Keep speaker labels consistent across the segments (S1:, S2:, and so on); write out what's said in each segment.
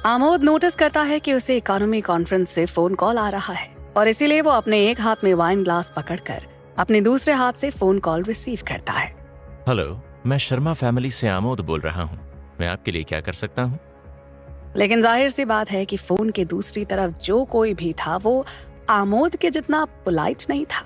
S1: Amod notice करता है कि उसे इकोनॉमी कॉन्फ्रेंस से फोन कॉल आ रहा है और इसीलिए वो अपने एक हाथ में वाइन ग्लास पकड़कर अपने दूसरे हाथ से फोन कॉल रिसीव करता है।
S2: हेलो, मैं शर्मा फैमिली से आमोद बोल रहा हूँ। मैं आपके लिए क्या कर सकता हूँ?
S1: लेकिन जाहिर सी बात है कि फोन के दूसरी तरफ जो कोई भी था वो आमोद के जितना पोलाइट नहीं था।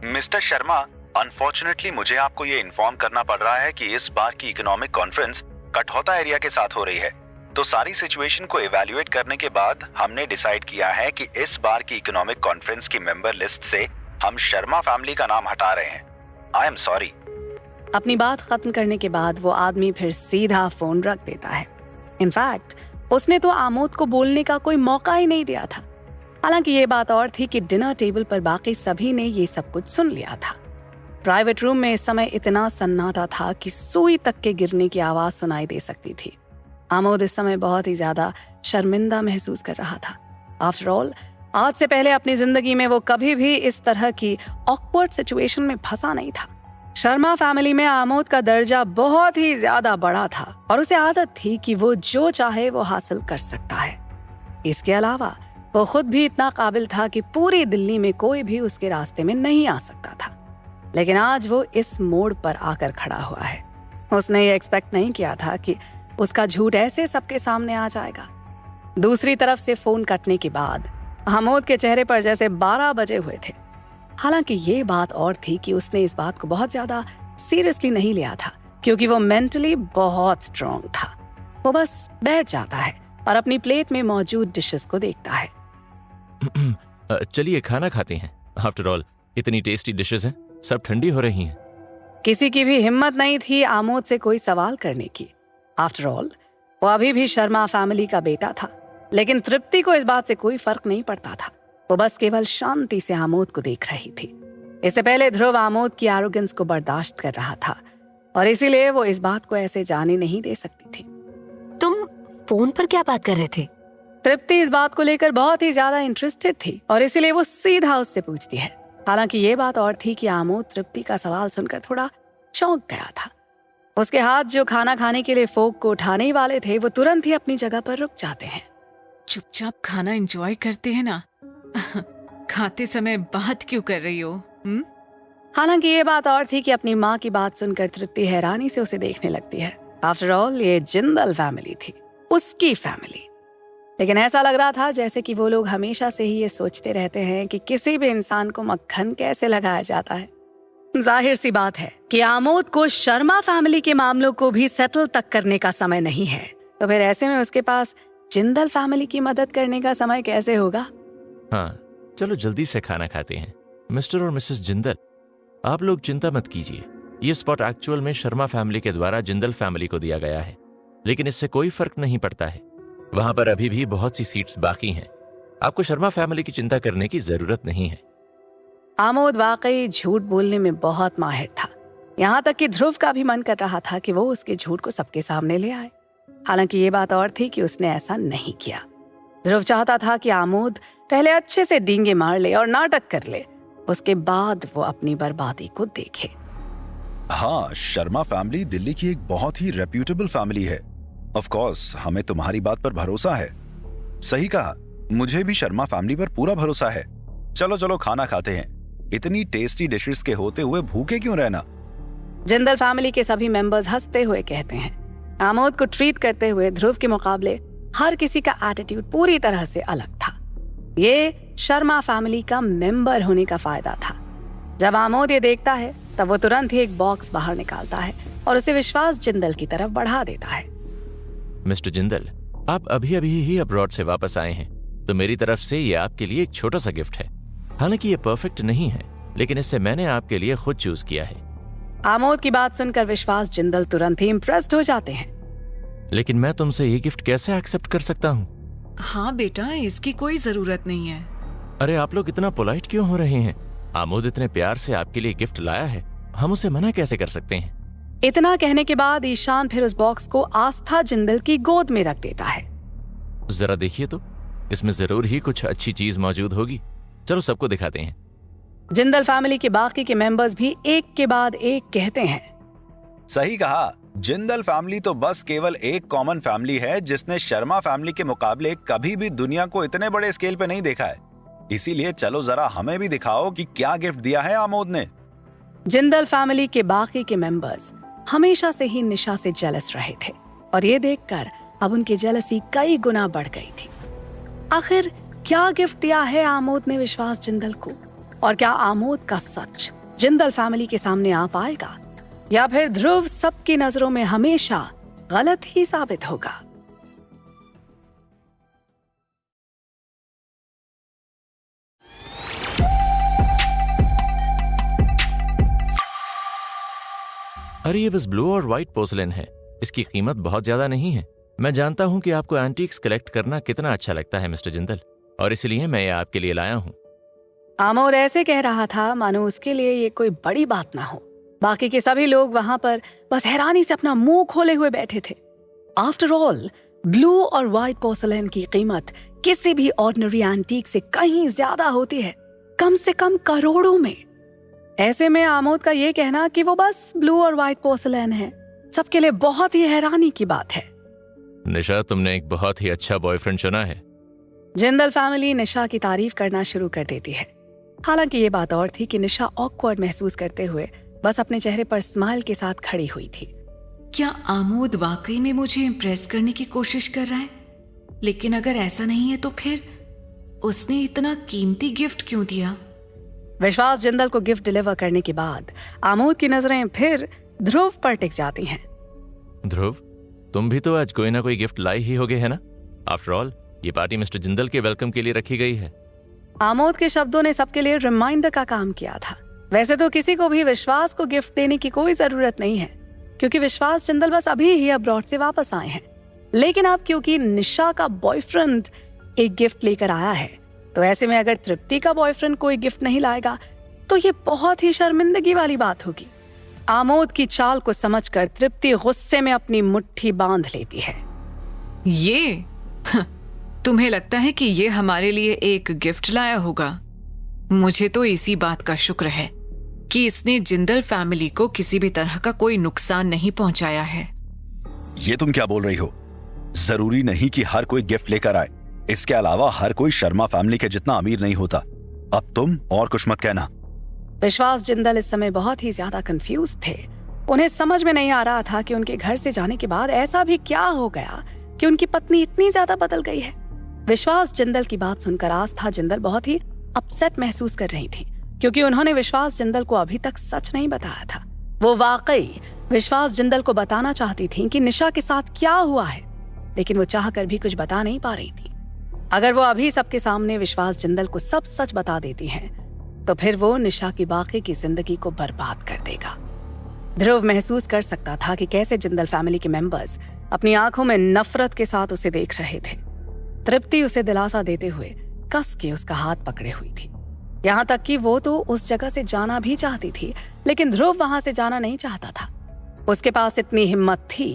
S3: मिस्टर शर्मा, अनफॉर्चुनेटली मुझे आपको ये इन्फॉर्म करना पड़ रहा है कि इस बार की इकोनॉमिक कॉन्फ्रेंस कठौता एरिया के साथ हो रही है। तो सारी सिचुएशन को इवैल्यूएट करने के बाद हमने डिसाइड किया है कि इस बार की इकोनॉमिक कॉन्फ्रेंस की मेंबर लिस्ट से हम शर्मा फैमिली का नाम हटा रहे हैं। I am sorry.
S1: अपनी बात खत्म करने के बाद वो आदमी फिर सीधा फोन रख देता है। इनफैक्ट उसने तो आमोद को बोलने का कोई मौका ही नहीं दिया था। हालांकि ये बात और थी कि डिनर टेबल पर बाकी सभी ने ये सब कुछ सुन लिया था। प्राइवेट रूम में इस समय इतना सन्नाटा था कि सुई तक के गिरने की आवाज सुनाई दे सकती थी। आमोद इस समय बहुत ही ज्यादा शर्मिंदा महसूस कर रहा था। आफ्टर ऑल, आज से पहले अपनी जिंदगी में वो कभी भी इस तरह की ऑकवर्ड सिचुएशन में फंसा नहीं था। शर्मा फैमिली में आमोद का दर्जा बहुत ही ज्यादा बड़ा था और उसे आदत थी कि वो जो चाहे वो हासिल कर सकता है। इसके अलावा वो खुद भी इतना काबिल था कि पूरी दिल्ली में कोई भी उसके रास्ते में नहीं आ सकता था। लेकिन आज वो इस मोड़ पर आकर खड़ा हुआ है। उसने ये एक्सपेक्ट नहीं किया था कि उसका झूठ ऐसे सबके सामने आ जाएगा। दूसरी तरफ से फोन कटने के बाद आमोद के चेहरे पर जैसे 12 बजे हुए थे। हालांकि ये बात और थी कि उसने इस बात को बहुत ज्यादा सीरियसली नहीं लिया था, क्योंकि वो मेंटली बहुत स्ट्रांग था। वो बस बैठ जाता है और अपनी प्लेट में मौजूद डिशेस को देखता है।
S2: चलिए खाना खाते हैं। आफ्टर ऑल इतनी टेस्टी डिशेस हैं, सब ठंडी हो रही हैं।
S1: किसी की भी हिम्मत नहीं थी आमोद से कोई सवाल करने की। आफ्टर ऑल वो अभी भी शर्मा फैमिली का बेटा था। लेकिन तृप्ति को इस बात से कोई फर्क नहीं पड़ता था। वो बस केवल शांति से आमोद को देख रही थी। इससे पहले ध्रुव आमोद की एरोगेंस को बर्दाश्त कर रहा था और इसीलिए वो इस बात को ऐसे जाने नहीं दे सकती थी।
S4: तुम फोन पर क्या बात कर रहे थे?
S1: तृप्ति इस बात को लेकर बहुत ही ज्यादा इंटरेस्टेड थी और इसीलिए वो सीधा उससे पूछती है। हालांकि ये बात और थी कि आमोद तृप्ति का सवाल सुनकर थोड़ा चौंक गया था। उसके हाथ जो खाना खाने के लिए फोक को उठाने ही वाले थे, वो तुरंत ही अपनी जगह पर रुक जाते हैं।
S5: चुपचाप खाना एंजॉय करते हैं ना। खाते समय बात क्यों कर रही हो?
S1: हालांकि ये बात और थी कि अपनी माँ की बात सुनकर तृप्ति हैरानी से उसे देखने लगती है। आफ्टर ऑल ये जिंदल फैमिली थी, उसकी फैमिली। लेकिन ऐसा लग रहा था जैसे कि वो लोग हमेशा से ही ये सोचते रहते हैं कि किसी भी इंसान को मक्खन कैसे लगाया जाता है। जाहिर सी बात है कि आमोद को शर्मा फैमिली के मामलों को भी सेटल तक करने का समय नहीं है, तो फिर ऐसे में उसके पास जिंदल फैमिली की मदद करने का समय कैसे होगा?
S2: हाँ, चलो जल्दी से खाना खाते हैं। मिस्टर और मिसेस जिंदल, आप लोग चिंता मत कीजिए। ये स्पॉट एक्चुअल में शर्मा फैमिली के द्वारा जिंदल फैमिली को दिया गया है, लेकिन इससे कोई फर्क नहीं पड़ता है। वहां पर अभी भी बहुत सी सीट्स बाकी हैं। आपको शर्मा फैमिली की चिंता करने की जरूरत नहीं है।
S1: आमोद वाकई झूठ बोलने में बहुत माहिर था। यहाँ तक कि ध्रुव का भी मन कर रहा था कि वो उसके झूठ को सबके सामने ले आए। हालांकि ये बात और थी कि उसने ऐसा नहीं किया। ध्रुव चाहता था कि आमोद पहले अच्छे से डींगे मार ले और नाटक कर ले, उसके बाद वो अपनी बर्बादी को देखे।
S3: हाँ, शर्मा फैमिली दिल्ली की एक बहुत ही रेप्यूटेबल फैमिली है। ऑफ कोर्स हमें तुम्हारी बात पर भरोसा है। सही कहा, मुझे भी शर्मा फैमिली पर पूरा भरोसा है। चलो चलो खाना खाते हैं। इतनी टेस्टी डिशेस के होते हुए भूखे क्यों रहना?
S1: जिंदल फैमिली के सभी मेंबर्स हंसते हुए कहते हैं। आमोद को ट्रीट करते हुए ध्रुव के मुकाबले हर किसी का एटीट्यूड पूरी तरह से अलग था। ये शर्मा फैमिली का मेंबर होने का फायदा था। जब आमोद ये देखता है तब वो तुरंत ही एक बॉक्स बाहर निकालता है और उसे विश्वास जिंदल की तरफ बढ़ा देता है।
S2: मिस्टर जिंदल, आप अभी अभी ही अब्रॉड से वापस आए हैं, तो मेरी तरफ से ये आपके लिए एक छोटा सा गिफ्ट है। हालांकि ये परफेक्ट नहीं है, लेकिन इससे मैंने आपके लिए खुद चूज किया है।
S1: आमोद की बात सुनकर विश्वास जिंदल तुरंत ही इम्प्रेस्ड हो जाते हैं।
S2: लेकिन मैं तुमसे ये गिफ्ट कैसे एक्सेप्ट कर सकता हूँ?
S5: हाँ बेटा, इसकी कोई जरूरत नहीं है।
S2: अरे आप लोग इतना पोलाइट क्यों हो रहे हैं? आमोद इतने प्यार से आपके लिए गिफ्ट लाया है, हम उसे मना कैसे कर सकते हैं?
S1: इतना कहने के बाद ईशान फिर उस बॉक्स को आस्था जिंदल की गोद में रख देता है।
S2: जरा देखिए तो, इसमें जरूर ही कुछ अच्छी चीज मौजूद होगी। चलो सबको दिखाते हैं।
S1: जिंदल फैमिली के बाकी के मेंबर्स भी एक के बाद एक कहते हैं।
S3: सही कहा, जिंदल फैमिली तो बस केवल एक कॉमन फैमिली है जिसने शर्मा फैमिली के मुकाबले कभी भी दुनिया को इतने बड़े स्केल पे नहीं देखा है। इसीलिए चलो जरा हमें भी दिखाओ कि क्या गिफ्ट दिया है आमोद ने।
S1: जिंदल फैमिली के बाकी के मेंबर्स हमेशा से ही निशा से जेलस रहे थे और ये देखकर अब उनकी जेलसी कई गुना बढ़ गई थी। आखिर क्या गिफ्ट दिया है आमोद ने विश्वास जिंदल को, और क्या आमोद का सच जिंदल फैमिली के सामने आ पाएगा, या फिर ध्रुव सबकी नजरों में हमेशा गलत ही साबित होगा।
S2: अरे ये बस ब्लू और व्हाइट पोर्सलेन है, इसकी कीमत बहुत ज्यादा नहीं है। मैं जानता हूं कि आपको एंटीक्स कलेक्ट करना कितना अच्छा लगता है मिस्टर जिंदल, और इसलिए मैं ये आपके लिए लाया हूं।
S1: आमोद ऐसे कह रहा था मानो उसके लिए ये कोई बड़ी बात ना हो। बाकी के सभी लोग वहां पर बस हैरानी से अपना मुंह खोले हुए बैठे थे। आफ्टर ऑल ब्लू और व्हाइट पोर्सलेन की कीमत किसी भी ऑर्डिनरी एंटीक से कहीं ज्यादा होती है, कम से कम करोड़ों में। ऐसे में आमोद का ये कहना कि वो बस ब्लू और व्हाइट पोर्सलेन है, सबके लिए बहुत ही हैरानी की बात है।
S2: निशा, तुमने एक बहुत ही अच्छा बॉयफ्रेंड चुना है।
S1: जिंदल फैमिली निशा की तारीफ करना शुरू कर देती है। हालांकि ये बात और थी कि निशा ऑकवर्ड महसूस करते हुए बस अपने चेहरे पर स्माइल के साथ खड़ी हुई थी।
S5: क्या आमोद वाकई में मुझे इम्प्रेस करने की कोशिश कर रहा है? लेकिन अगर ऐसा नहीं है तो फिर उसने इतना कीमती गिफ्ट क्यों दिया?
S1: विश्वास जिंदल को गिफ्ट डिलीवर करने के बाद आमोद की नजरें फिर ध्रुव पर टिक जाती हैं।
S2: ध्रुव, तुम भी तो आज कोई ना कोई गिफ्ट लाई ही होगे, है ना? आफ्टर ऑल ये पार्टी मिस्टर जिंदल के वेलकम के लिए रखी गई है।
S1: आमोद के शब्दों ने सबके लिए रिमाइंडर का काम किया था। वैसे तो किसी को भी विश्वास को गिफ्ट देने की कोई जरूरत नहीं है, क्योंकि विश्वास जिंदल बस अभी ही अब्रॉड से वापस आए हैं। लेकिन अब क्योंकि निशा का बॉयफ्रेंड एक गिफ्ट लेकर आया है, तो ऐसे में अगर तृप्ति का बॉयफ्रेंड कोई गिफ्ट नहीं लाएगा तो ये बहुत ही शर्मिंदगी वाली बात होगी। आमोद की चाल को समझकर तृप्ति गुस्से में अपनी मुट्ठी बांध लेती है।
S5: ये तुम्हें लगता है कि ये हमारे लिए एक गिफ्ट लाया होगा? मुझे तो इसी बात का शुक्र है कि इसने जिंदल फैमिली को किसी भी तरह का कोई नुकसान नहीं पहुंचाया है।
S3: ये तुम क्या बोल रही हो? जरूरी नहीं कि हर कोई गिफ्ट लेकर आए। इसके अलावा हर कोई शर्मा फैमिली के जितना अमीर नहीं होता। अब तुम और कुछ मत कहना।
S1: विश्वास जिंदल इस समय बहुत ही ज्यादा कंफ्यूज थे। उन्हें समझ में नहीं आ रहा था कि उनके घर से जाने के बाद ऐसा भी क्या हो गया कि उनकी पत्नी इतनी ज्यादा बदल गई है। विश्वास जिंदल की बात सुनकर आस्था जिंदल बहुत ही अपसेट महसूस कर रही थी, क्योंकि उन्होंने विश्वास जिंदल को अभी तक सच नहीं बताया था। वो वाकई विश्वास जिंदल को बताना चाहती थी कि निशा के साथ क्या हुआ है, लेकिन वो चाहकर भी कुछ बता नहीं पा रही थी। अगर वो अभी सबके सामने विश्वास जिंदल को सब सच बता देती हैं, तो फिर वो निशा की बाकी की जिंदगी को बर्बाद कर देगा। ध्रुव महसूस कर सकता था कि कैसे जिंदल फैमिली के मेंबर्स अपनी आंखों में नफरत के साथ उसे देख रहे थे। तृप्ति उसे दिलासा देते हुए कस के उसका हाथ पकड़े हुई थी। यहाँ तक कि वो तो उस जगह से जाना भी चाहती थी, लेकिन ध्रुव वहां से जाना नहीं चाहता था। उसके पास इतनी हिम्मत थी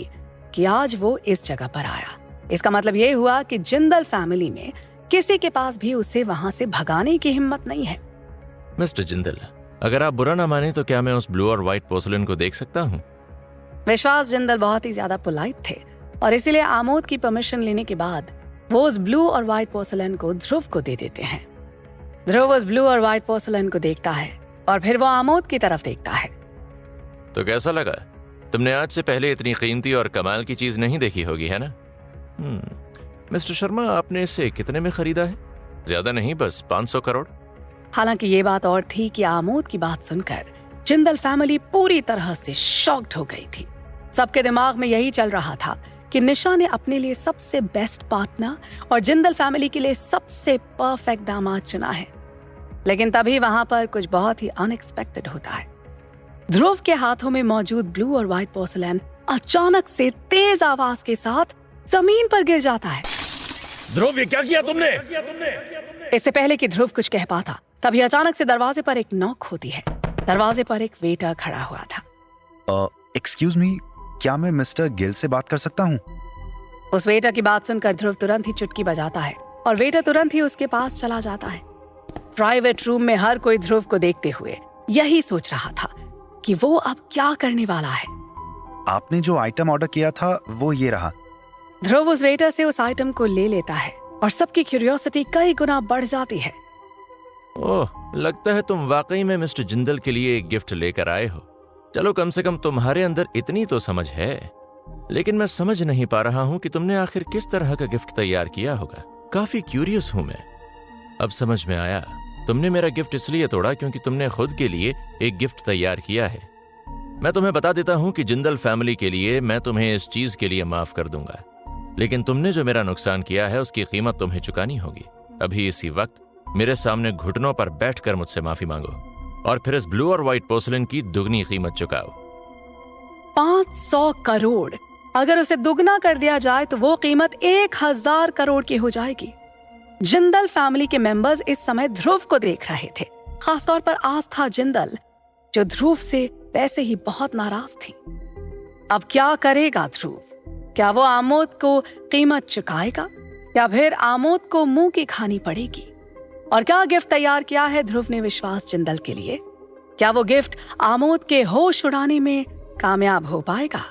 S1: कि आज वो इस जगह पर आया। इसका मतलब ये हुआ कि जिंदल फैमिली में किसी के पास भी उसे वहां से भगाने की हिम्मत नहीं है।
S2: मिस्टर जिंदल, अगर आप बुरा ना माने तो क्या मैं उस ब्लू और व्हाइट पोर्सलेन को देख सकता हूँ?
S1: विश्वास जिंदल बहुत ही ज्यादा पोलाइट थे और इसीलिए आमोद की परमिशन लेने के बाद वो उस ब्लू और व्हाइट पोर्सलेन को ध्रुव को दे देते हैं। ध्रुव उस ब्लू और व्हाइट पोर्सलेन को देखता है और फिर वो आमोद की तरफ देखता है।
S2: तो कैसा लगा? तुमने आज से पहले इतनी कीमती और कमाल की चीज नहीं देखी होगी, है ना? मिस्टर शर्मा, आपने इसे कितने में खरीदा है? ज्यादा नहीं, बस 500 करोड़।
S1: हालांकि ये बात और थी कि आमोद की बात सुनकर जिंदल फैमिली पूरी तरह से शॉक्ड हो गई थी। सबके दिमाग में यही चल रहा था कि निशा ने अपने लिए सबसे बेस्ट पार्टनर और जिंदल फैमिली के लिए सबसे परफेक्ट दामाद चुना है। लेकिन तभी वहां पर कुछ बहुत ही अनएक्सपेक्टेड होता है। ध्रुव के हाथों में मौजूद ब्लू और व्हाइट पोर्सलेन अचानक से तेज आवाज के साथ जमीन पर गिर जाता है।
S2: ध्रुव, ये क्या किया तुमने?
S1: इससे पहले कि ध्रुव कुछ कह पाता, तभी अचानक से दरवाजे पर एक नॉक होती है। दरवाजे पर एक वेटर खड़ा हुआ था।
S3: एक्सक्यूज मी, क्या मैं मिस्टर गिल से बात कर सकता हूँ?
S1: उस वेटर की बात सुनकर ध्रुव तुरंत ही चुटकी बजाता है और वेटर तुरंत ही उसके पास चला जाता है। प्राइवेट रूम में हर कोई ध्रुव को देखते हुए यही सोच रहा था कि वो अब क्या करने वाला है।
S3: आपने जो आइटम ऑर्डर किया था वो ये रहा।
S1: ध्रुव उस वेटर से उस आइटम को ले लेता है और सबकी क्यूरियोसिटी कई गुना बढ़ जाती है।
S2: ओह, लगता है तुम वाकई में मिस्टर जिंदल के लिए एक गिफ्ट लेकर आए हो। चलो, कम से कम तुम्हारे अंदर इतनी तो समझ है। लेकिन मैं समझ नहीं पा रहा हूं कि तुमने आखिर किस तरह का गिफ्ट तैयार किया होगा। काफी क्यूरियस हूं मैं। अब समझ में आया, तुमने मेरा गिफ्ट इसलिए तोड़ा क्योंकि तुमने खुद के लिए एक गिफ्ट तैयार किया है। मैं तुम्हें बता देता हूं कि जिंदल फैमिली के लिए मैं तुम्हें इस चीज के लिए माफ कर दूंगा, लेकिन तुमने जो मेरा नुकसान किया है उसकी कीमत तुम्हें चुकानी होगी। अभी इसी वक्त मेरे सामने घुटनों पर बैठकर मुझसे माफी मांगो और फिर इस ब्लू और व्हाइट पोर्सलिन की दुगनी कीमत चुकाओ।
S1: 500 करोड़। अगर उसे दुगना कर दिया जाए तो वो कीमत 1000 करोड़ की हो जाएगी। जिंदल फैमिली के मेंबर्स इस समय ध्रुव को देख रहे थे, खासतौर पर आस्था जिंदल, जो ध्रुव से वैसे ही बहुत नाराज थी। अब क्या करेगा ध्रुव? क्या वो आमोद को कीमत चुकाएगा या फिर आमोद को मुंह की खानी पड़ेगी? और क्या गिफ्ट तैयार किया है ध्रुव ने विश्वास जिंदल के लिए? क्या वो गिफ्ट आमोद के होश उड़ाने में कामयाब हो पाएगा?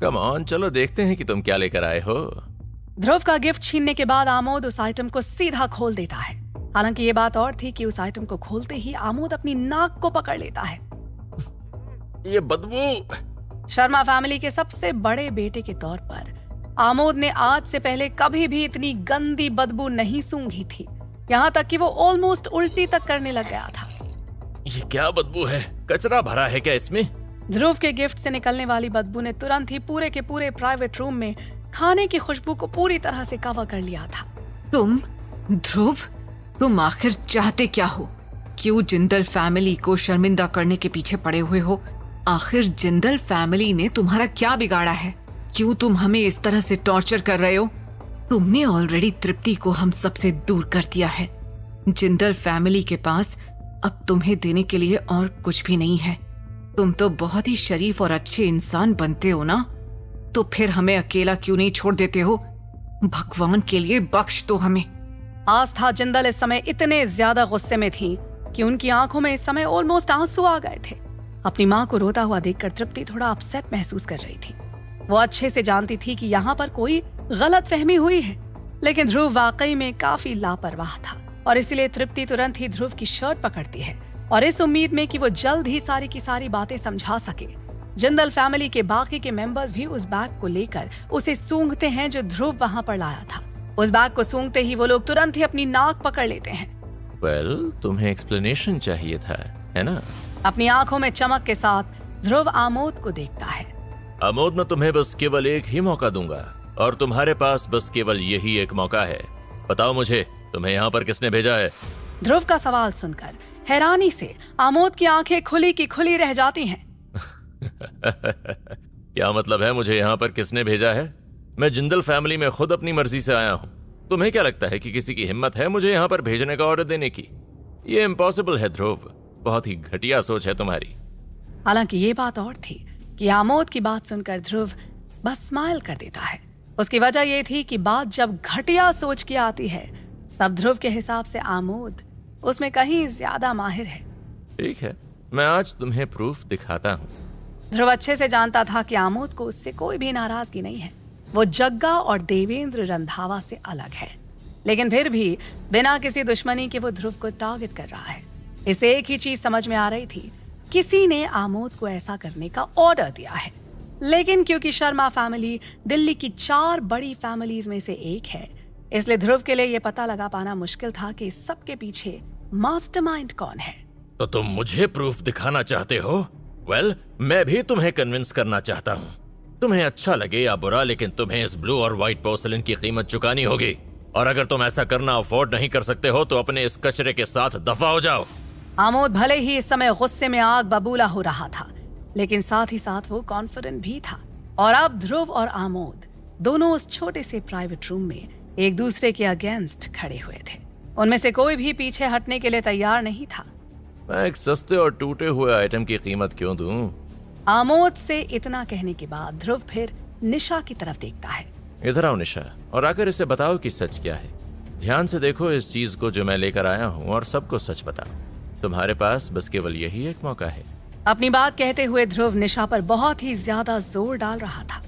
S2: कम ऑन, चलो देखते हैं कि तुम क्या लेकर आए हो।
S1: ध्रुव का गिफ्ट छीनने के बाद आमोद उस आइटम को सीधा खोल देता है। हालांकि ये बात और थी कि उस आइटम को खोलते ही आमोद अपनी नाक को पकड़ लेता है।
S2: ये बदबू।
S1: शर्मा फैमिली के सबसे बड़े बेटे के तौर पर आमोद ने आज से पहले कभी भी इतनी गंदी बदबू नहीं सूंघी थी। यहाँ तक कि वो ऑलमोस्ट उल्टी तक करने लग गया था।
S2: ये क्या बदबू है? कचरा भरा है क्या इसमें?
S1: ध्रुव के गिफ्ट से निकलने वाली बदबू ने तुरंत ही पूरे के पूरे प्राइवेट रूम में खाने की खुशबू को पूरी तरह से कवर कर लिया था।
S5: तुम ध्रुव, तुम आखिर चाहते क्या हो? क्यों जिंदल फैमिली को शर्मिंदा करने के पीछे पड़े हुए हो? आखिर जिंदल फैमिली ने तुम्हारा क्या बिगाड़ा है? क्यों तुम हमें इस तरह से टॉर्चर कर रहे हो? तुमने ऑलरेडी तृप्ति को हम सबसे दूर कर दिया है। जिंदल फैमिली के पास अब तुम्हें देने के लिए और कुछ भी नहीं है। तुम तो बहुत ही शरीफ और अच्छे इंसान बनते हो ना, तो फिर हमें अकेला क्यों नहीं छोड़ देते हो? भगवान के लिए बख्श दो हमें।
S1: आस्था जिंदल इस समय इतने ज्यादा गुस्से में थी कि उनकी आंखों में इस समय ऑलमोस्ट आंसू आ गए थे। अपनी माँ को रोता हुआ देखकर तृप्ति थोड़ा अपसेट महसूस कर रही थी। वो अच्छे से जानती थी कि यहाँ पर कोई गलत फहमी हुई है, लेकिन ध्रुव वाकई में काफी लापरवाह था और इसलिए तृप्ति तुरंत ही ध्रुव की शर्ट पकड़ती है और इस उम्मीद में कि वो जल्द ही सारी की सारी बातें समझा सके। जिंदल फैमिली के बाकी के मेंबर्स भी उस बैग को लेकर उसे सूंघते हैं जो ध्रुव वहाँ पर लाया था। उस बैग को सूंघते ही वो लोग तुरंत ही अपनी नाक पकड़ लेते हैं।
S2: वेल, तुम्हें एक्सप्लेनेशन चाहिए था, है ना?
S1: अपनी आंखों में चमक के साथ ध्रुव आमोद को देखता है।
S2: आमोद, मैं तुम्हें बस केवल एक ही मौका दूंगा और तुम्हारे पास बस केवल यही एक मौका है। बताओ मुझे, तुम्हें यहाँ पर किसने भेजा है?
S1: ध्रुव का सवाल सुनकर हैरानी से आमोद की आंखें खुली की खुली रह जाती हैं।
S2: क्या मतलब है मुझे यहाँ पर किसने भेजा है? मैं जिंदल फैमिली में खुद अपनी मर्जी से आया हूँ। तुम्हें क्या लगता है कि किसी की हिम्मत है मुझे यहाँ पर भेजने का ऑर्डर देने की? ये इम्पॉसिबल है ध्रुव, बहुत ही घटिया सोच है तुम्हारी।
S1: हालांकि ये बात और थी कि आमोद की बात सुनकर ध्रुव बस स्माइल कर देता है। उसकी वजह ये थी कि बात जब घटिया सोच की आती है तब ध्रुव के हिसाब से आमोद उसमें कहीं ज्यादा माहिर है।
S2: ठीक है, मैं आज तुम्हें प्रूफ दिखाता हूँ।
S1: ध्रुव अच्छे से जानता था कि आमोद को उससे कोई भी नाराजगी नहीं है। वो जग्गा और देवेंद्र रंधावा से अलग है, लेकिन फिर भी बिना किसी दुश्मनी के वो ध्रुव को टारगेट कर रहा है। इसे एक ही चीज समझ में आ रही थी, किसी ने आमोद को ऐसा करने का ऑर्डर दिया है। लेकिन क्योंकि शर्मा फैमिली दिल्ली की 4 बड़ी फैमिलीज में से एक है, इसलिए ध्रुव के लिए यह पता लगा पाना मुश्किल था कि इस सब के पीछे मास्टरमाइंड कौन है।
S2: तो तुम मुझे प्रूफ दिखाना चाहते हो? वेल, मैं भी तुम्हें कन्विंस करना चाहता हूँ। तुम्हें अच्छा लगे या बुरा, लेकिन तुम्हें इस ब्लू और व्हाइट पोर्सलिन की कीमत चुकानी होगी। और अगर तुम ऐसा करना अफोर्ड नहीं कर सकते हो तो अपने इस कचरे के साथ दफा हो जाओ।
S1: आमोद भले ही इस समय गुस्से में आग बबूला हो रहा था, लेकिन साथ ही साथ वो कॉन्फिडेंट भी था। और अब ध्रुव और आमोद दोनों उस छोटे से प्राइवेट रूम में एक दूसरे के अगेंस्ट खड़े हुए थे। उनमें से कोई भी पीछे हटने के लिए तैयार नहीं था।
S2: मैं एक सस्ते और टूटे हुए आइटम की कीमत क्यों दूं?
S1: आमोद से इतना कहने के बाद ध्रुव फिर निशा की तरफ देखता है।
S2: इधर आओ निशा, और आकर इसे बताओ कि सच क्या है। ध्यान से देखो इस चीज को जो मैं लेकर आया हूँ, और सबको सच बताओ। तुम्हारे पास बस केवल यही एक मौका है।
S1: अपनी बात कहते हुए ध्रुव निशा पर बहुत ही ज्यादा जोर डाल रहा था।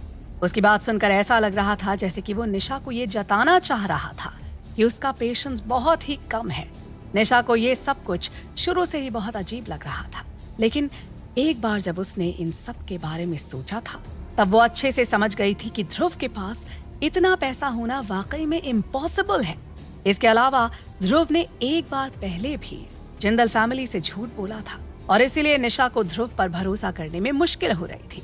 S1: उसकी बात सुनकर ऐसा लग रहा था जैसे कि वो निशा को ये जताना चाह रहा था कि उसका पेशेंस बहुत ही कम है। निशा को ये सब कुछ शुरू से ही बहुत अजीब लग रहा था, लेकिन एक बार जब उसने इन सब के बारे में सोचा था, तब वो अच्छे से समझ गई थी कि ध्रुव के पास इतना पैसा होना वाकई में इम्पॉसिबल है। इसके अलावा ध्रुव ने एक बार पहले भी जिंदल फैमिली से झूठ बोला था, और इसीलिए निशा को ध्रुव पर भरोसा करने में मुश्किल हो रही थी।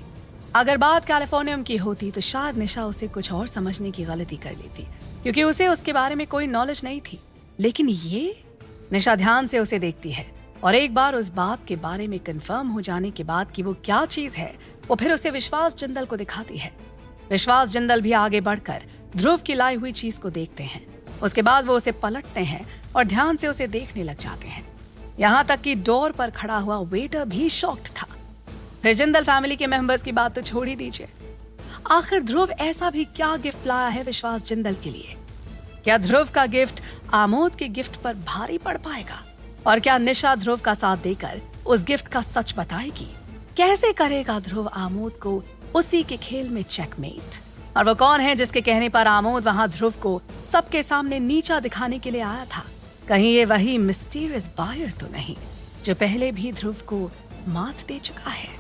S1: अगर बात कैलिफोर्नियम की होती तो शायद निशा उसे कुछ और समझने की गलती कर लेती, क्योंकि उसे उसके बारे में कोई नॉलेज नहीं थी। लेकिन ये, निशा ध्यान से उसे देखती है, और एक बार उस बात के बारे में कंफर्म हो जाने के बाद कि वो क्या चीज है, वो फिर उसे विश्वास जिंदल को दिखाती है। विश्वास जिंदल भी आगे बढ़कर ध्रुव की लाई हुई चीज को देखते हैं। उसके बाद वो उसे पलटते हैं और ध्यान से उसे देखने लग जाते हैं। यहाँ तक कि डोर पर खड़ा हुआ वेटर भी शॉक्ड था। फिर जिंदल फैमिली के मेंबर्स की बात तो छोड़ ही दीजिए। आखिर ध्रुव ऐसा भी क्या गिफ्ट लाया है विश्वास जिंदल के लिए? क्या ध्रुव का गिफ्ट आमोद के गिफ्ट पर भारी पड़ पाएगा? और क्या निशा ध्रुव का साथ देकर उस गिफ्ट का सच बताएगी? कैसे करेगा ध्रुव आमोद को उसी के खेल में चेकमेट? और वो कौन है जिसके कहने पर आमोद वहां ध्रुव को सबके सामने नीचा दिखाने के लिए आया था? कहीं ये वही मिस्टीरियस बायर तो नहीं जो पहले भी ध्रुव को मात दे चुका है?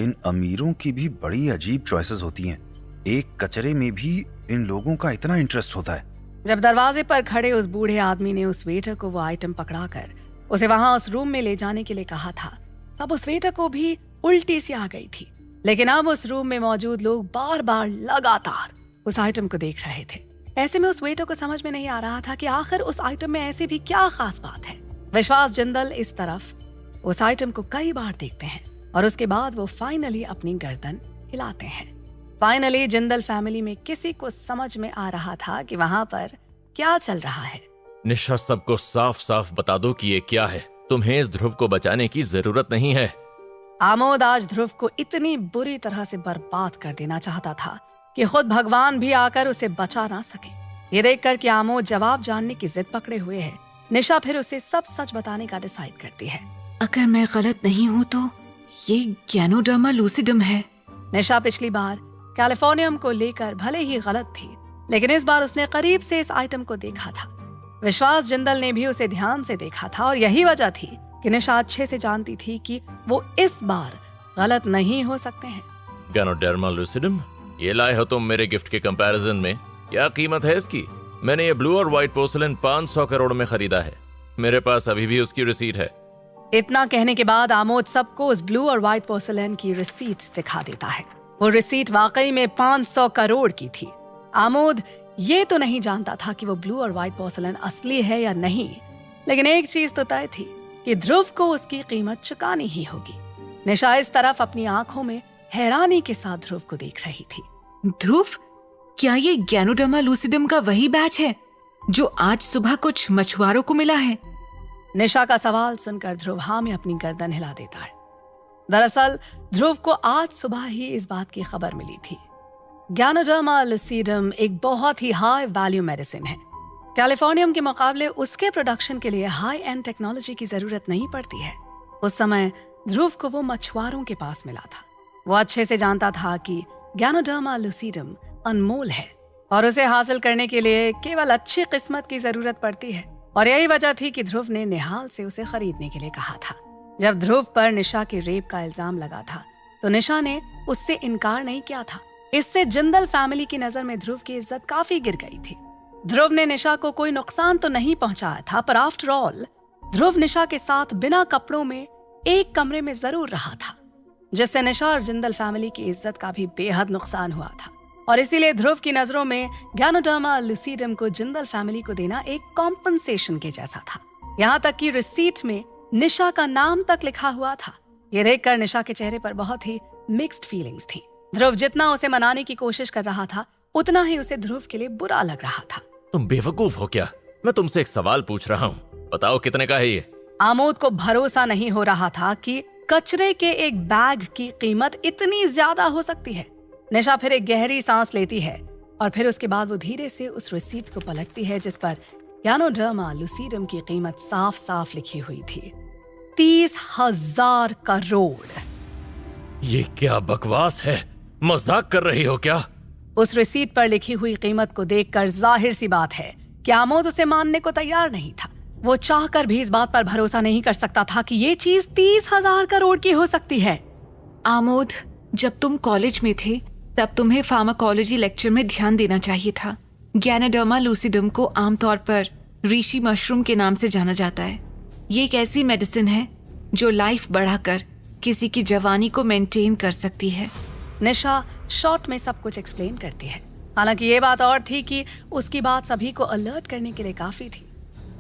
S3: इन अमीरों की भी बड़ी अजीब चॉइसेस होती हैं। एक कचरे में भी इन लोगों का इतना इंटरेस्ट होता है।
S1: जब दरवाजे पर खड़े उस बूढ़े आदमी ने उस वेटर को वो आइटम पकड़ाकर उसे वहां उस रूम में ले जाने के लिए कहा था, तब उस वेटर को भी उल्टी सी आ गई थी। लेकिन अब उस रूम में मौजूद लोग बार बार लगातार उस आइटम को देख रहे थे। ऐसे में उस वेटर को समझ में नहीं आ रहा था कि आखिर उस आइटम में ऐसी भी क्या खास बात है। विश्वास जिंदल इस तरफ उस आइटम को कई बार देखते हैं और उसके बाद वो फाइनली अपनी गर्दन हिलाते हैं। फाइनली जिंदल फैमिली में किसी को समझ में आ रहा था कि वहां पर क्या चल रहा है।
S2: निशा, सबको साफ साफ बता दो कि ये क्या है। तुम्हें इस ध्रुव को बचाने की जरूरत नहीं है।
S1: आमोद आज ध्रुव को इतनी बुरी तरह से बर्बाद कर देना चाहता था कि खुद भगवान भी आकर उसे बचा ना सके। ये देखकर कि आमोद जवाब जानने की जिद पकड़े हुए है, निशा फिर उसे सब सच बताने का डिसाइड करती है।
S5: अगर मैं गलत नहीं हूँ तो ये गैनोडर्मा लूसिडम है।
S1: निशा पिछली बार कैलिफोर्नियम को लेकर भले ही गलत थी, लेकिन इस बार उसने करीब से इस आइटम को देखा था। विश्वास जिंदल ने भी उसे ध्यान से देखा था, और यही वजह थी कि निशा अच्छे से जानती थी कि वो इस बार गलत नहीं हो सकते हैं।
S2: गैनोडर्मा लूसिडम, ये लाए हो तुम मेरे गिफ्ट के कंपैरिजन में? क्या कीमत है इसकी? मैंने ये ब्लू और व्हाइट पोर्सलेन 500 करोड़ में खरीदा है। मेरे पास अभी भी उसकी रिसीट है।
S1: इतना कहने के बाद आमोद सबको उस ब्लू और व्हाइट पोर्सलेन की रिसीट दिखा देता है। वो रिसीट वाकई में 500 करोड़ की थी। आमोद ये तो नहीं जानता था कि वो ब्लू और व्हाइट पोर्सलेन असली है या नहीं, लेकिन एक चीज तो तय थी कि ध्रुव को उसकी कीमत चुकानी ही होगी। निशा इस तरफ अपनी आंखों में हैरानी के साथ ध्रुव को देख रही थी।
S5: ध्रुव, क्या ये गैनोडर्मा लूसिडम का वही बैच है जो आज सुबह कुछ मछुआरों को मिला है?
S1: निशा का सवाल सुनकर ध्रुव हाँ में अपनी गर्दन हिला देता है। दरअसल ध्रुव को आज सुबह ही इस बात की खबर मिली थी। गैनोडर्मा लूसिडम एक बहुत ही हाई वैल्यू मेडिसिन है। कैलिफोर्नियम के मुकाबले उसके प्रोडक्शन के लिए हाई एंड टेक्नोलॉजी की जरूरत नहीं पड़ती है। उस समय ध्रुव को वो मछुआरों के पास मिला था। वो अच्छे से जानता था कि गैनोडर्मा लूसिडम अनमोल है और उसे हासिल करने के लिए केवल अच्छी किस्मत की जरूरत पड़ती है, और यही वजह थी कि ध्रुव ने निहाल से उसे खरीदने के लिए कहा था। जब ध्रुव पर निशा के रेप का इल्जाम लगा था तो निशा ने उससे इनकार नहीं किया था। इससे जिंदल फैमिली की नजर में ध्रुव की इज्जत काफी गिर गई थी। ध्रुव ने निशा को कोई नुकसान तो नहीं पहुंचाया था, पर आफ्टर ऑल ध्रुव निशा के साथ बिना कपड़ों में एक कमरे में जरूर रहा था, जिससे निशा और जिंदल फैमिली की इज्जत का भी बेहद नुकसान हुआ था। और इसीलिए ध्रुव की नजरों में गैनोडर्मा लूसिडम को जिंदल फैमिली को देना एक कॉम्पनसेशन के जैसा था। यहाँ तक कि रिसीट में निशा का नाम तक लिखा हुआ था। ये देखकर निशा के चेहरे पर बहुत ही मिक्स्ड फीलिंग्स थी। ध्रुव जितना उसे मनाने की कोशिश कर रहा था, उतना ही उसे ध्रुव के लिए बुरा लग रहा था।
S2: तुम बेवकूफ हो क्या? मैं तुमसे एक सवाल पूछ रहा हूँ, बताओ कितने का है ये?
S1: आमोद को भरोसा नहीं हो रहा था कि कचरे के एक बैग की कीमत इतनी ज्यादा हो सकती है। निशा फिर एक गहरी सांस लेती है और फिर उसके बाद वो धीरे से उस रिसीट को पलटती है जिस पर गैनोडर्मा लूसीडम की कीमत साफ साफ लिखी हुई थी, 30,000 करोड़।
S2: ये क्या बकवास है? मजाक कर रही हो क्या?
S1: उस रिसीट पर लिखी हुई कीमत को देखकर जाहिर सी बात है कि आमोद उसे मानने को तैयार नहीं था। वो चाहकर भी इस बात पर भरोसा नहीं कर सकता था कि ये चीज 30,000 करोड़ की हो सकती है।
S5: आमोद, जब तुम कॉलेज में थे तब तुम्हें फार्माकोलॉजी लेक्चर में ध्यान देना चाहिए था। गैनोडर्मा लूसीडम को आमतौर पर ऋषि मशरूम के नाम से जाना जाता है। ये एक ऐसी मेडिसिन है जो लाइफ बढ़ाकर किसी की जवानी को मेंटेन कर सकती है।
S1: निशा शॉर्ट में सब कुछ एक्सप्लेन करती है। हालांकि ये बात और थी कि उसकी बात सभी को अलर्ट करने के लिए काफी थी।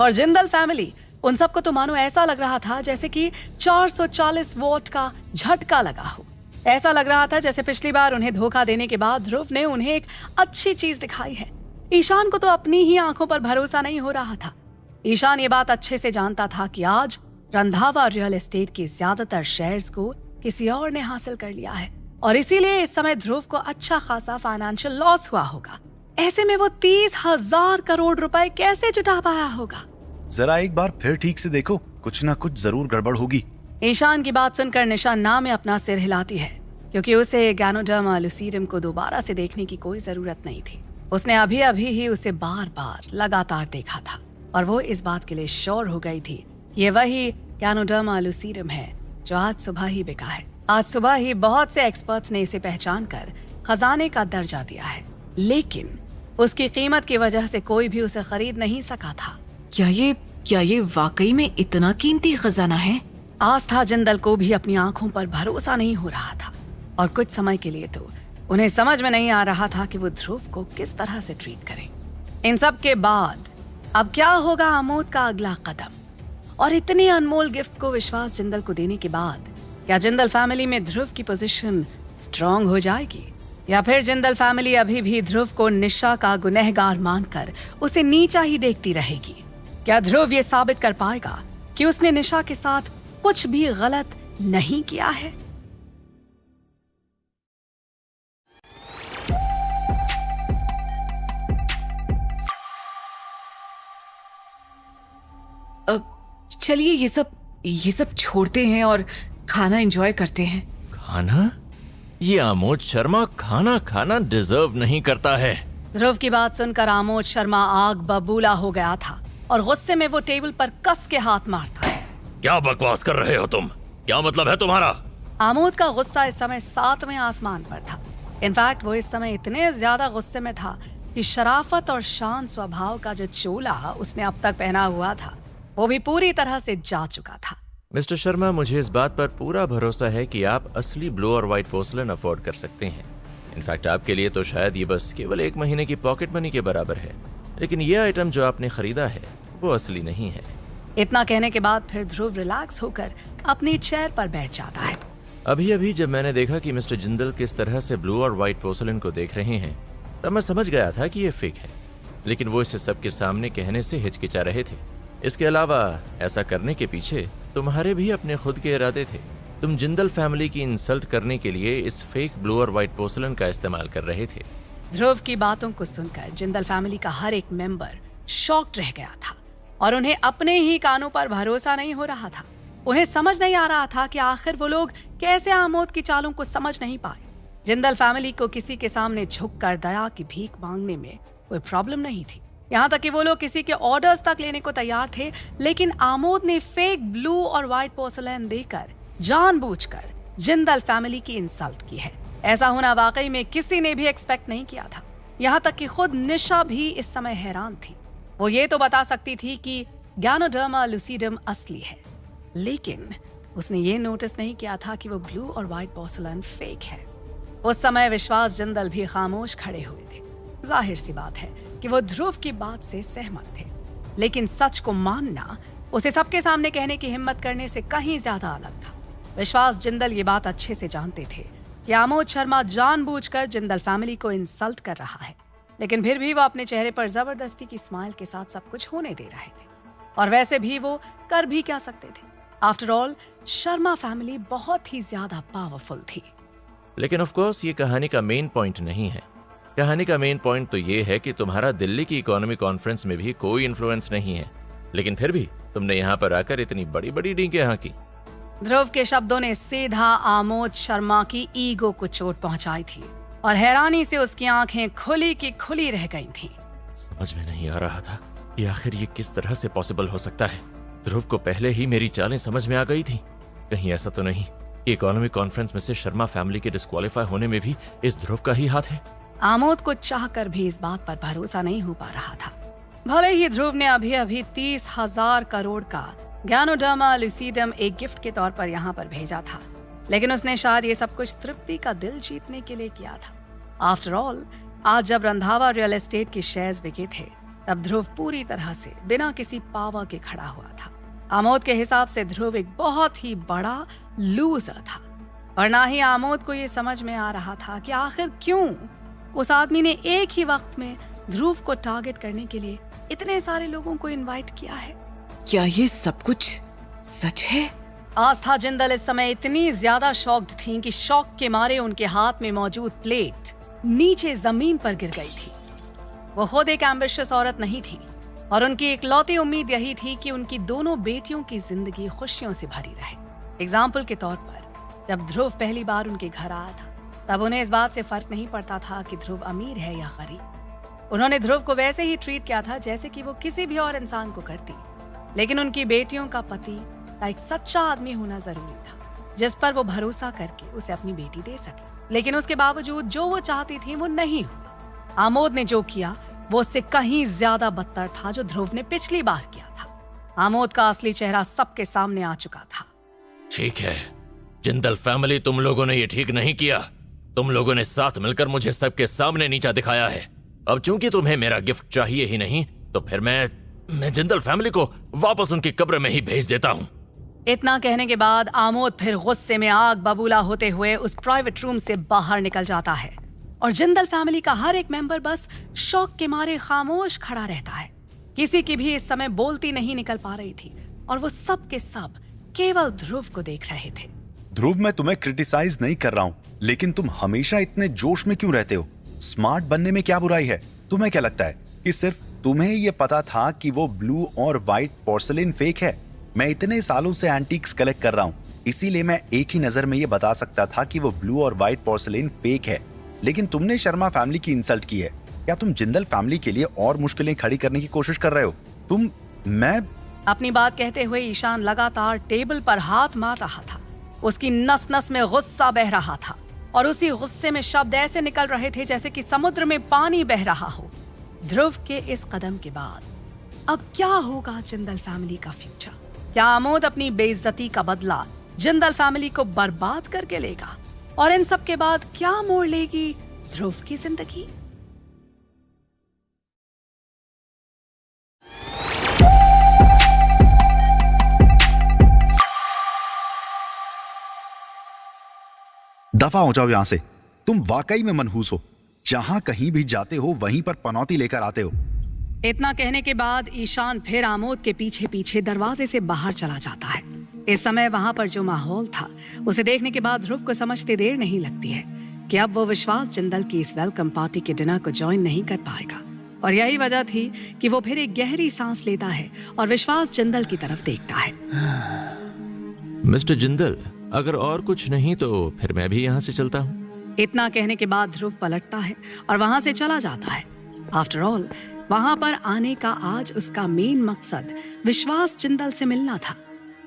S1: और जिंदल फैमिली, उन सबको तो मानो ऐसा लग रहा था जैसे कि 440 वोट का झटका लगा हो। ऐसा लग रहा था जैसे पिछली बार उन्हें धोखा देने के बाद ध्रुव ने उन्हें एक अच्छी चीज दिखाई है। ईशान को तो अपनी ही आंखों पर भरोसा नहीं हो रहा था। ईशान ये बात अच्छे से जानता था कि आज रंधावा रियल एस्टेट के ज्यादातर शेयर्स को किसी और ने हासिल कर लिया है और इसीलिए इस समय ध्रुव को अच्छा खासा फाइनेंशियल लॉस हुआ होगा। ऐसे में वो 30,000 करोड़ रुपए कैसे जुटा पाया होगा?
S3: जरा एक बार फिर ठीक से देखो, कुछ ना कुछ जरूर गड़बड़ होगी।
S1: ईशान की बात सुनकर निशा ना में अपना सिर हिलाती है क्योंकि उसे गैनोडर्मा लूसीडम को दोबारा से देखने की कोई जरूरत नहीं थी। उसने अभी अभी ही उसे बार बार लगातार देखा था और वो इस बात के लिए श्योर हो गई थी ये वही गैनोडर्मा लूसीडम है जो आज सुबह ही बिका है। आज सुबह ही बहुत से एक्सपर्ट्स ने इसे पहचान कर खजाने का दर्जा दिया है, लेकिन उसकी कीमत की वजह से कोई भी उसे खरीद नहीं सका था।
S5: क्या ये वाकई में इतना कीमती खजाना है?
S1: आस्था जिंदल को भी अपनी आंखों पर भरोसा नहीं हो रहा था और कुछ समय के लिए तो उन्हें समझ में नहीं आ रहा था कि वो ध्रुव को किस तरह से ट्रीट करें। इन सब के बाद अब क्या होगा आमोद का अगला कदम? और इतनी अनमोल गिफ्ट को विश्वास जिंदल को देने के बाद क्या जिंदल फैमिली में ध्रुव की पोजीशन स्ट्रांग हो जाएगी या फिर जिंदल फैमिली अभी भी ध्रुव को निशा का गुनहगार मानकर उसे नीचा ही देखती रहेगी? क्या ध्रुव ये साबित कर पाएगा कि उसने निशा के साथ कुछ भी गलत नहीं किया है?
S5: चलिए ये सब छोड़ते हैं और खाना एंजॉय करते हैं।
S2: खाना? ये आमोद शर्मा खाना खाना डिजर्व नहीं करता है।
S1: ध्रुव की बात सुनकर आमोद शर्मा आग बबूला हो गया था और गुस्से में वो टेबल पर कस के हाथ मारता है।
S2: क्या बकवास कर रहे हो तुम? क्या मतलब है तुम्हारा?
S1: आमोद का गुस्सा इस समय 7वें आसमान पर था। इनफैक्ट वो इस समय इतने ज्यादा गुस्से में था कि शराफत और शांत स्वभाव का जो चोला उसने अब तक पहना हुआ था वो भी पूरी तरह से जा चुका था।
S2: मिस्टर शर्मा, मुझे इस बात पर पूरा भरोसा है कि आप असली ब्लू और व्हाइट पोर्सलेन अफोर्ड कर सकते हैं। इनफैक्ट आपके लिए तो शायद ये बस केवल 1 महीने की पॉकेट मनी के बराबर है, लेकिन ये आइटम जो आपने खरीदा है वो असली नहीं है।
S1: इतना कहने के बाद फिर ध्रुव रिलैक्स होकर अपनी चेयर पर बैठ जाता है।
S2: अभी अभी जब मैंने देखा कि मिस्टर जिंदल किस तरह से ब्लू और व्हाइट पोर्सलेन को देख रहे हैं तब मैं समझ गया था कि ये फेक है, लेकिन वो इसे सबके सामने कहने से हिचकिचा रहे थे। इसके अलावा ऐसा करने के पीछे तुम्हारे भी अपने खुद के इरादे थे। तुम जिंदल फैमिली की इंसल्ट करने के लिए इस फेक ब्लू और व्हाइट पोर्सलेन का इस्तेमाल कर रहे थे।
S1: ध्रुव की बातों को सुनकर जिंदल फैमिली का हर एक मेंबर शॉक्ड रह गया था और उन्हें अपने ही कानों पर भरोसा नहीं हो रहा था। उन्हें समझ नहीं आ रहा था कि आखिर वो लोग कैसे आमोद की चालों को समझ नहीं पाए। जिंदल फैमिली को किसी के सामने झुककर दया की भीख मांगने में कोई प्रॉब्लम नहीं थी, यहाँ तक कि वो लोग किसी के ऑर्डर्स तक लेने को तैयार थे, लेकिन आमोद ने फेक ब्लू और व्हाइट पोर्सलेन देकर जानबूझकर जिंदल फैमिली की इंसल्ट की है। ऐसा होना वाकई में किसी ने भी एक्सपेक्ट नहीं किया था। यहाँ तक कि खुद निशा भी इस समय हैरान थी। वो ये तो बता सकती थी कि गैनोडर्मा लूसीडम असली है, लेकिन उसने ये नोटिस नहीं किया था कि वो ब्लू और व्हाइट पोर्सलेन फेक है। उस समय विश्वास जिंदल भी खामोश खड़े हुए थे। जाहिर सी बात है कि वो ध्रुव की बात से सहमत थे, लेकिन सच को मानना, उसे सबके सामने कहने की हिम्मत करने से कहीं ज्यादा अलग था। विश्वास जिंदल ये बात अच्छे से जानते थे कि आमोद शर्मा जानबूझकर जिंदल फैमिली को इंसल्ट कर रहा है। लेकिन फिर भी वो अपने चेहरे पर जबरदस्ती की स्माइल के साथ सब कुछ होने दे रहे थे। और वैसे भी वो कर भी क्या सकते थे? आफ्टर ऑल शर्मा फैमिली बहुत ही ज्यादा पावरफुल थी।
S2: लेकिन ऑफ कोर्स ये कहानी का मेन पॉइंट नहीं है। कहानी का मेन पॉइंट तो ये है कि तुम्हारा दिल्ली की इकोनॉमी कॉन्फ्रेंस में भी कोई इन्फ्लुएंस नहीं है, लेकिन फिर भी तुमने यहाँ पर आकर इतनी बड़ी बड़ी डींगे हाँकी।
S1: ध्रुव के शब्दों ने सीधा आमोद शर्मा की ईगो को चोट पहुंचाई थी और हैरानी से उसकी आंखें खुली की खुली रह गई थीं।
S2: समझ में नहीं आ रहा था कि आखिर ये किस तरह से पॉसिबल हो सकता है। ध्रुव को पहले ही मेरी चालें समझ में आ गई थी। कहीं ऐसा तो नहीं कि इकोनॉमिक कॉन्फ्रेंस में से शर्मा फैमिली के डिस्क्वालीफाई होने में भी इस ध्रुव का ही हाथ है।
S1: आमोद को चाहकर भी इस बात पर भरोसा नहीं हो पा रहा था। भले ही ध्रुव ने अभी अभी 30,000 करोड़ का गैनोडर्मा लुसीडम एक गिफ्ट के तौर पर यहाँ पर भेजा था, लेकिन उसने शायद ये सब कुछ तृप्ति का दिल जीतने के लिए किया था। आफ्टर ऑल आज जब रंधावा रियल एस्टेट के शेयर्स बिके थे, तब ध्रुव पूरी तरह से बिना किसी पावर के खड़ा हुआ था। आमोद के हिसाब से ध्रुव एक बहुत ही बड़ा लूजर था, और ना ही आमोद को ये समझ में आ रहा था कि आखिर क्यों उस आदमी ने एक ही वक्त में ध्रुव को टारगेट करने के लिए इतने सारे लोगों को इनवाइट किया है।
S5: क्या ये सब कुछ सच है?
S1: आस्था जिंदल इस समय इतनी ज्यादा शॉक्ड थीं कि शॉक के मारे उनके हाथ में मौजूद प्लेट नीचे जमीन पर गिर गई थी। वो खुद एक एम्बिशियस औरत नहीं थी, और उनकी इकलौती उम्मीद यही थी कि उनकी दोनों बेटियों की जिंदगी खुशियों से भरी रहे। एग्जाम्पल के तौर पर जब ध्रुव पहली बार उनके घर आया था, तब उन्हें इस बात से फर्क नहीं पड़ता था कि ध्रुव अमीर है या गरीब। उन्होंने ध्रुव को वैसे ही ट्रीट किया था जैसे कि वो किसी भी और इंसान को करती। लेकिन उनकी बेटियों का पति का एक सच्चा आदमी होना जरूरी था, जिस पर वो भरोसा करके उसे अपनी बेटी दे सके। लेकिन उसके बावजूद जो वो चाहती थी वो नहीं हुआ। आमोद ने जो किया वो उससे कहीं ज्यादा बदतर था जो ध्रुव ने पिछली बार किया था। आमोद का असली चेहरा सबके सामने आ चुका था।
S2: ठीक है जिंदल फैमिली, तुम लोगों ने ये ठीक नहीं किया। तुम लोगों ने साथ मिलकर मुझे सबके सामने नीचा दिखाया है। अब चूंकि तुम्हें मेरा गिफ्ट चाहिए ही नहीं, तो फिर मैं जिंदल फैमिली को वापस उनकी कब्र में ही भेज देता हूँ।
S1: इतना कहने के बाद आमोद फिर गुस्से में आग बबूला होते हुए उस प्राइवेट रूम से बाहर निकल जाता है, और जिंदल फैमिली का हर एक मेंबर बस शौक के मारे खामोश खड़ा रहता है। किसी की भी इस समय बोलती नहीं निकल पा रही थी, और वो सब के सब केवल ध्रुव को देख रहे थे।
S3: ध्रुव, मैं तुम्हें क्रिटिसाइज नहीं कर रहा हूँ, लेकिन तुम हमेशा इतने जोश में क्यों रहते हो? स्मार्ट बनने में क्या बुराई है? तुम्हें क्या लगता है कि सिर्फ तुम्हें ये पता था कि वो ब्लू और व्हाइट पोर्सलिन फेक है? मैं इतने सालों से एंटीक्स कलेक्ट कर रहा हूँ, इसीलिए मैं एक ही नजर में ये बता सकता था कि वो ब्लू और व्हाइट पोर्सलिन फेक है। लेकिन तुमने शर्मा फैमिली की इंसल्ट की है। क्या तुम जिंदल फैमिली के लिए और मुश्किलें खड़ी करने की कोशिश कर रहे हो? मैं
S1: अपनी बात कहते हुए ईशान लगातार टेबल पर हाथ मार रहा था। उसकी नस नस में गुस्सा बह रहा था, और उसी गुस्से में शब्द ऐसे निकल रहे थे जैसे कि समुद्र में पानी बह रहा हो। ध्रुव के इस कदम के बाद अब क्या होगा जिंदल फैमिली का फ्यूचर? क्या आमोद अपनी बेइज्जती का बदला जिंदल फैमिली को बर्बाद करके लेगा? और इन सब के बाद क्या मोड़ लेगी ध्रुव की जिंदगी?
S3: दफा हो जाओ यहां से। तुम वाकई में मनहूस हो। जहां कहीं भी जाते हो वहीं पर पनौती लेकर आते हो।
S1: इतना कहने के बाद ईशान फिर आमोद के पीछे पीछे दरवाजे से बाहर चला जाता है। इस समय वहां पर जो माहौल था, उसे देखने के बाद ध्रुव को समझते देर नहीं लगती है कि अब वो विश्वास जिंदल की इस वेलकम पार्टी के डिनर को ज्वाइन नहीं कर पाएगा। और यही वजह थी कि वो फिर एक गहरी सांस लेता है और विश्वास जिंदल की तरफ देखता है।
S2: मिस्टर जिंदल, अगर और कुछ नहीं तो फिर मैं भी यहाँ से चलता हूँ।
S1: इतना कहने के बाद ध्रुव पलटता है और वहां से चला जाता है। आफ्टर ऑल वहां पर आने का आज उसका मेन मकसद विश्वास जिंदल से मिलना था।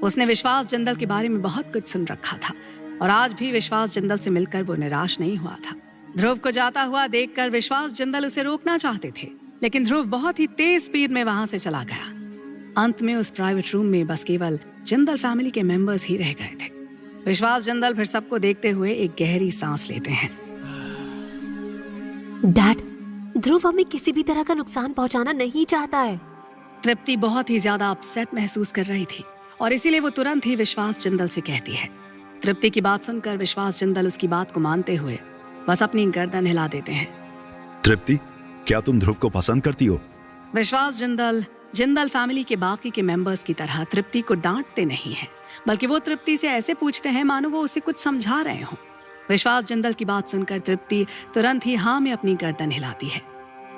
S1: उसने विश्वास जिंदल के बारे में बहुत कुछ सुन रखा था, और आज भी विश्वास जिंदल से मिलकर वो निराश नहीं हुआ था। ध्रुव को जाता हुआ देखकर विश्वास जिंदल उसे रोकना चाहते थे, लेकिन ध्रुव बहुत ही तेज स्पीड में वहां से चला गया। अंत में उस प्राइवेट रूम में बस केवल जिंदल फैमिली के मेंबर्स ही रह गए थे। विश्वास जिंदल फिर सबको देखते हुए एक गहरी सांस लेते हैं।
S4: डैड, ध्रुव हमें किसी भी तरह का नुकसान पहुंचाना नहीं चाहता है।
S1: तृप्ति बहुत ही ज्यादा अपसेट महसूस कर रही थी, और इसीलिए वो तुरंत ही विश्वास जिंदल से कहती है। तृप्ति की बात सुनकर विश्वास जिंदल उसकी बात को मानते हुए बस अपनी गर्दन हिला देते हैं।
S3: तृप्ति, क्या तुम ध्रुव को पसंद करती हो?
S1: विश्वास जिंदल फैमिली के बाकी के मेंबर्स की तरह तृप्ति को डांटते नहीं हैं, बल्कि वो तृप्ति से ऐसे पूछते हैं मानो वो उसे कुछ समझा रहे हों। विश्वास जिंदल की बात सुनकर तृप्ति तुरंत ही हाँ में अपनी गर्दन हिलाती है।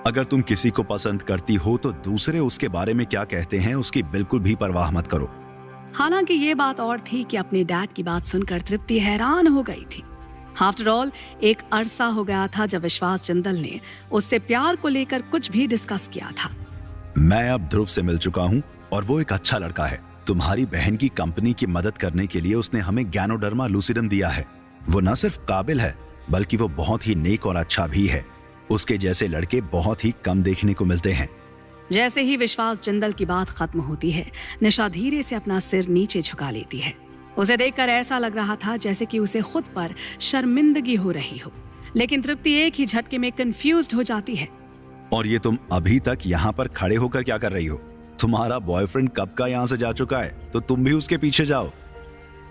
S3: अगर तुम किसी को पसंद करती हो तो दूसरे उसके बारे में क्या कहते हैं उसकी बिल्कुल भी परवाह मत करो।
S1: हालांकि ये बात और थी कि अपने डैड की बात सुनकर तृप्ति हैरान हो गई थी। आफ्टर ऑल एक अरसा हो गया था जब विश्वास जिंदल ने उससे प्यार को लेकर कुछ भी डिस्कस किया था।
S3: मैं अब ध्रुव से मिल चुका हूँ और वो एक अच्छा लड़का है। तुम्हारी बहन की कंपनी की मदद करने के लिए उसने हमें गैनोडर्मा लूसिडम दिया है। वो न सिर्फ काबिल है बल्कि वो बहुत ही नेक और अच्छा भी है। उसके जैसे लड़के बहुत ही कम देखने को मिलते हैं।
S1: जैसे ही विश्वास जिंदल की बात खत्म होती है, निशा धीरे से अपना सिर नीचे झुका लेती है। उसे देखकर ऐसा लग रहा था जैसे कि उसे खुद पर शर्मिंदगी हो रही हो, लेकिन तृप्ति एक ही झटके में कंफ्यूज्ड हो जाती है।
S3: और ये तुम अभी तक यहाँ पर खड़े होकर क्या कर रही हो? तुम्हारा बॉयफ्रेंड कब का यहाँ से जा चुका है, तो तुम भी उसके पीछे जाओ।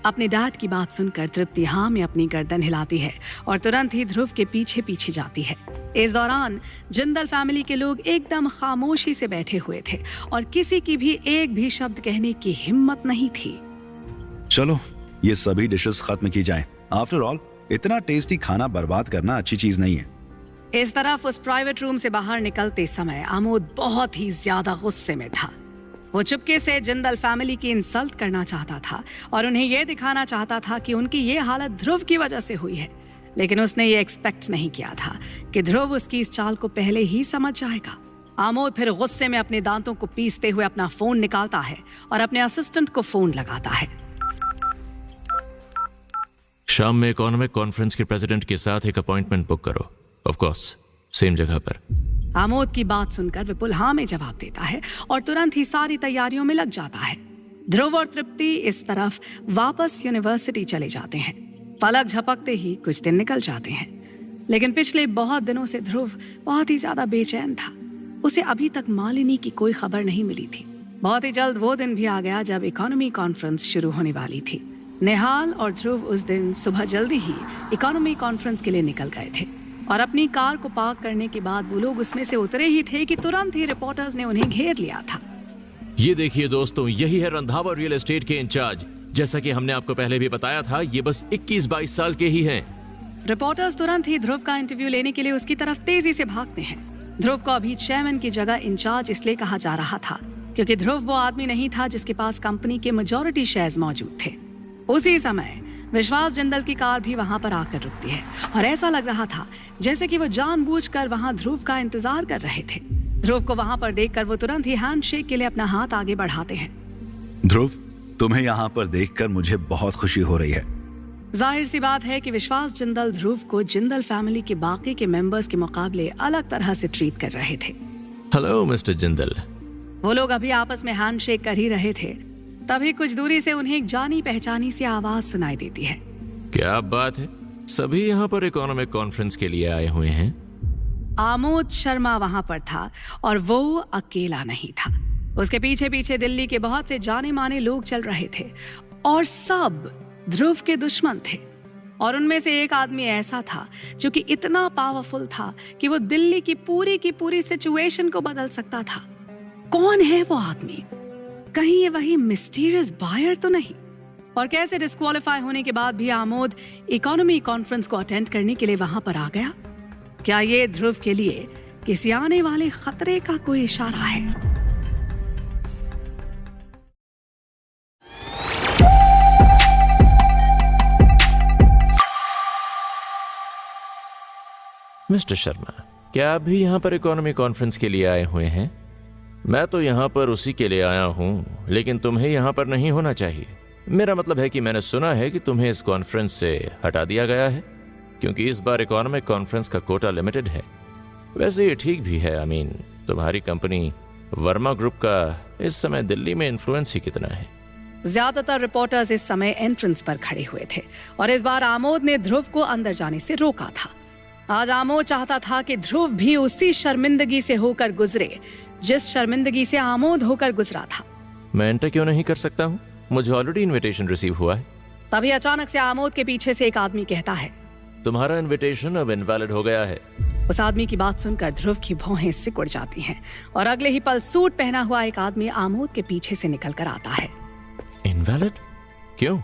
S1: अपने डैड की बात सुनकर तृप्ति हाँ में अपनी गर्दन हिलाती है और तुरंत ही ध्रुव के पीछे पीछे जाती है। इस दौरान जिंदल फैमिली के लोग एकदम खामोशी से बैठे हुए थे और किसी की भी एक भी शब्द कहने की हिम्मत नहीं थी।
S3: चलो ये सभी डिशेस खत्म की जाएं। आफ्टर ऑल इतना टेस्टी खाना बर्बाद करना अच्छी चीज नहीं है।
S1: इस तरफ उस प्राइवेट रूम से बाहर निकलते समय आमोद बहुत ही ज्यादा गुस्से में था। वो चुपके से जिंदल फैमिली की इंसल्ट करना चाहता था और उन्हें यह दिखाना चाहता था कि उनकी ये हालत ध्रुव की वजह से हुई है, लेकिन उसने ये एक्सपेक्ट नहीं किया था कि ध्रुव उसकी इस चाल को पहले ही समझ जाएगा। आमोद फिर गुस्से में अपने दांतों को पीसते हुए अपना फोन निकालता है और अपने असिस्टेंट को फोन लगाता है।
S2: शाम में इकोनॉमिक कॉन्फ्रेंस के प्रेसिडेंट के साथ एक अपॉइंटमेंट बुक करो। ऑफ कोर्स सेम जगह पर।
S1: आमोद की बात सुनकर विपुल हाँ में जवाब देता है और तुरंत ही सारी तैयारियों में लग जाता है। ध्रुव और तृप्ति इस तरफ वापस यूनिवर्सिटी चले जाते हैं। पलक झपकते ही कुछ दिन निकल जाते हैं, लेकिन पिछले बहुत दिनों से ध्रुव बहुत ही ज्यादा बेचैन था। उसे अभी तक मालिनी की कोई खबर नहीं मिली थी। बहुत ही जल्द वो दिन भी आ गया जब इकोनॉमी कॉन्फ्रेंस शुरू होने वाली थी। नेहाल और ध्रुव उस दिन सुबह जल्दी ही इकोनॉमी कॉन्फ्रेंस के लिए निकल गए थे और अपनी कार को पार्क करने के बाद वो लोग उसमें से उतरे ही थे कि तुरंत ही रिपोर्टर्स ने उन्हें घेर लिया था।
S2: ये देखिए दोस्तों, यही है रंधावा रियल एस्टेट के इंचार्ज। जैसा कि हमने आपको पहले भी बताया था, ये बस 21-22 साल के ही हैं।
S1: रिपोर्टर्स तुरंत ही ध्रुव का इंटरव्यू लेने के लिए उसकी तरफ तेजी से भागते हैं। ध्रुव को अभी चेयरमैन की जगह इंचार्ज इसलिए कहा जा रहा था क्योंकि ध्रुव वो आदमी नहीं था जिसके पास कंपनी के मेजॉरिटी शेयर्स मौजूद थे। उसी समय विश्वास जिंदल की कार भी वहां पर आकर रुकती है और ऐसा लग रहा था जैसे कि वो जानबूझकर वहां ध्रुव का इंतजार कर रहे थे। ध्रुव को वहां पर देखकर वो तुरंत ही हैंडशेक के लिए अपना हाथ आगे बढ़ाते हैं।
S3: ध्रुव, तुम्हें यहाँ पर देखकर मुझे बहुत खुशी हो रही है।
S1: जाहिर सी बात है कि विश्वास जिंदल ध्रुव को जिंदल फैमिली के बाकी के मेंबर्स के मुकाबले अलग तरह से ट्रीट कर रहे थे।
S2: Hello mister Jindal.
S1: वो लोग अभी आपस में हैंडशेक कर ही रहे थे, तभी कुछ दूरी से उन्हें एक जानी पहचानी सी आवाज सुनाई देती है।
S2: क्या बात है, सभी यहाँ पर इकोनॉमिक कॉन्फ्रेंस के लिए आए हुए हैं?
S1: आमोद शर्मा वहां पर था और वो अकेला नहीं था। उसके पीछे पीछे दिल्ली के बहुत से जाने माने लोग चल रहे थे और सब ध्रुव के दुश्मन थे। और उनमें से एक आदमी ऐसा था जो कि इतना पावरफुल था कि वो दिल्ली की पूरी सिचुएशन को बदल सकता था। कौन है वो आदमी? कहीं ये वही मिस्टीरियस बायर तो नहीं? और कैसे डिस्क्वालीफाई होने के बाद भी आमोद इकोनॉमी कॉन्फ्रेंस को अटेंड करने के लिए वहां पर आ गया? क्या ये ध्रुव के लिए किसी आने वाले खतरे का कोई इशारा है?
S2: मिस्टर शर्मा, क्या आप भी यहाँ पर इकोनॉमी कॉन्फ्रेंस के लिए आए हुए हैं? मैं तो यहाँ पर उसी के लिए आया हूँ, लेकिन तुम्हें यहाँ पर नहीं होना चाहिए। मेरा मतलब है कि मैंने सुना है कि तुम्हें इस कॉन्फ्रेंस से हटा दिया गया है क्योंकि इस बार इकोनॉमिक कॉन्फ्रेंस का कोटा लिमिटेड है। वैसे ये ठीक भी है। तुम्हारी कंपनी वर्मा ग्रुप का इस समय दिल्ली में इन्फ्लुएंस ही कितना है?
S1: ज्यादातर रिपोर्टर्स इस समय एंट्रेंस पर खड़े हुए थे और इस बार आमोद ने ध्रुव को अंदर जाने से रोका था। आज आमोद चाहता था कि ध्रुव भी उसी शर्मिंदगी से होकर गुजरे जिस शर्मिंदगी से आमोद होकर गुजरा था।
S2: मैं एंटर क्यों नहीं कर सकता हूँ? मुझे ऑलरेडी इनविटेशन रिसीव हुआ है।
S1: तभी अचानक से आमोद के पीछे से एक आदमी कहता है,
S2: तुम्हारा इनविटेशन अब इनवैलिड हो गया है।
S1: उस आदमी की बात सुनकर ध्रुव की भौहें सिकुड़ जाती हैं और अगले ही पल सूट पहना हुआ एक आदमी आमोद के पीछे से निकल कर आता है।
S2: इनवैलिड? क्यों?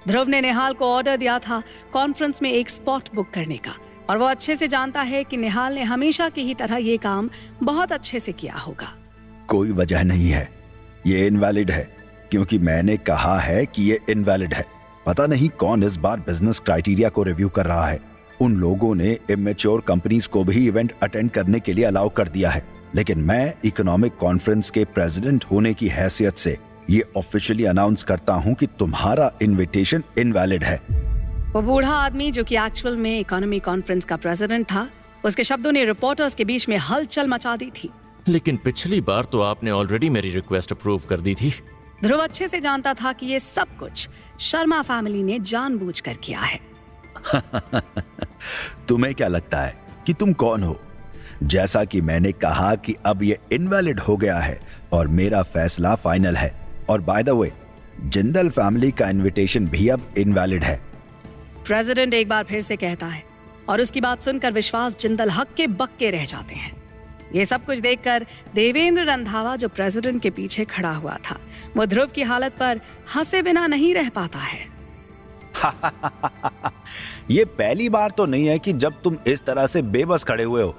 S1: ध्रुव ने निहाल को ऑर्डर दिया था कॉन्फ्रेंस में एक स्पॉट बुक करने का, और वो अच्छे से जानता है कि निहाल ने हमेशा की ही तरह ये काम बहुत अच्छे से किया होगा।
S3: कोई वजह नहीं है, ये इनवैलिड है, क्योंकि मैंने कहा है कि ये इनवैलिड है। पता नहीं कौन इस बार बिजनेस क्राइटेरिया को रिव्यू कर रहा है। उन लोगों ने इमेच्योर कंपनीज को भी इवेंट अटेंड करने के लिए अलाउ कर दिया है, लेकिन मैं इकोनॉमिक कॉन्फ्रेंस के प्रेसिडेंट होने की हैसियत से ये ऑफिशियली अनाउंस करता हूँ कि तुम्हारा इनविटेशन इनवैलिड है।
S1: वो बूढ़ा आदमी जो कि एक्चुअल में इकोनॉमी कॉन्फ्रेंस का प्रेसिडेंट था, उसके शब्दों ने रिपोर्टर्स के बीच में हलचल मचा दी थी।
S2: लेकिन पिछली बार तो आपने ऑलरेडी मेरी रिक्वेस्ट अप्रूव कर दी थी।
S1: ध्रुव अच्छे से जानता था कि ये सब कुछ शर्मा फैमिली ने जानबूझकर किया है।
S3: तुम्हें क्या लगता है कि तुम कौन हो? जैसा कि मैंने कहा कि अब ये इनवैलिड हो गया है और मेरा फैसला फाइनल है। और by the way, Jindal family का इनविटेशन भी अब इनवैलिड है।
S1: प्रेसिडेंट एक बार फिर से कहता है और उसकी बात सुनकर विश्वास जिंदल हक्के बक्के रह जाते हैं। ये सब कुछ देखकर देवेंद्र रंधावा जो प्रेसिडेंट के पीछे खड़ा हुआ था, वो ध्रुव की हालत पर हंसे बिना नहीं रह पाता है।
S3: ये पहली बार तो नहीं है कि जब तुम इस तरह से बेबस खड़े हुए हो।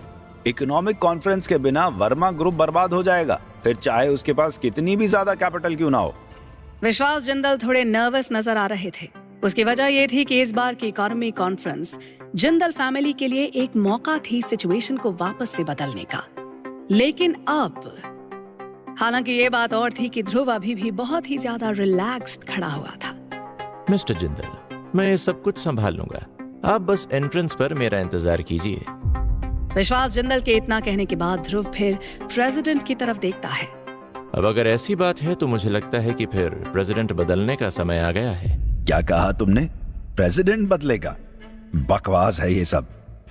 S3: इकोनॉमिक कॉन्फ्रेंस के बिना वर्मा ग्रुप बर्बाद हो जाएगा, फिर चाहे उसके पास कितनी भी ज्यादा कैपिटल क्यों ना हो।
S1: विश्वास जिंदल थोड़े नर्वस नजर आ रहे थे। उसकी वजह यह थी कि इस बार की इकोनॉमी कॉन्फ्रेंस जिंदल फैमिली के लिए एक मौका थी सिचुएशन को वापस से बदलने का। लेकिन अब, हालांकि ये बात और थी कि ध्रुव अभी भी बहुत ही ज्यादा रिलैक्स्ड खड़ा हुआ था।
S2: मिस्टर जिंदल, मैं ये सब कुछ संभाल लूंगा, आप बस एंट्रेंस पर मेरा इंतजार कीजिए।
S1: विश्वास जिंदल के इतना कहने के बाद ध्रुव फिर प्रेसिडेंट की तरफ देखता है।
S2: अब अगर ऐसी बात है तो मुझे लगता है कि फिर प्रेसिडेंट बदलने का समय आ गया है।
S3: क्या कहा तुमने? प्रेसिडेंट बदलेगा? बकवास है ये सब।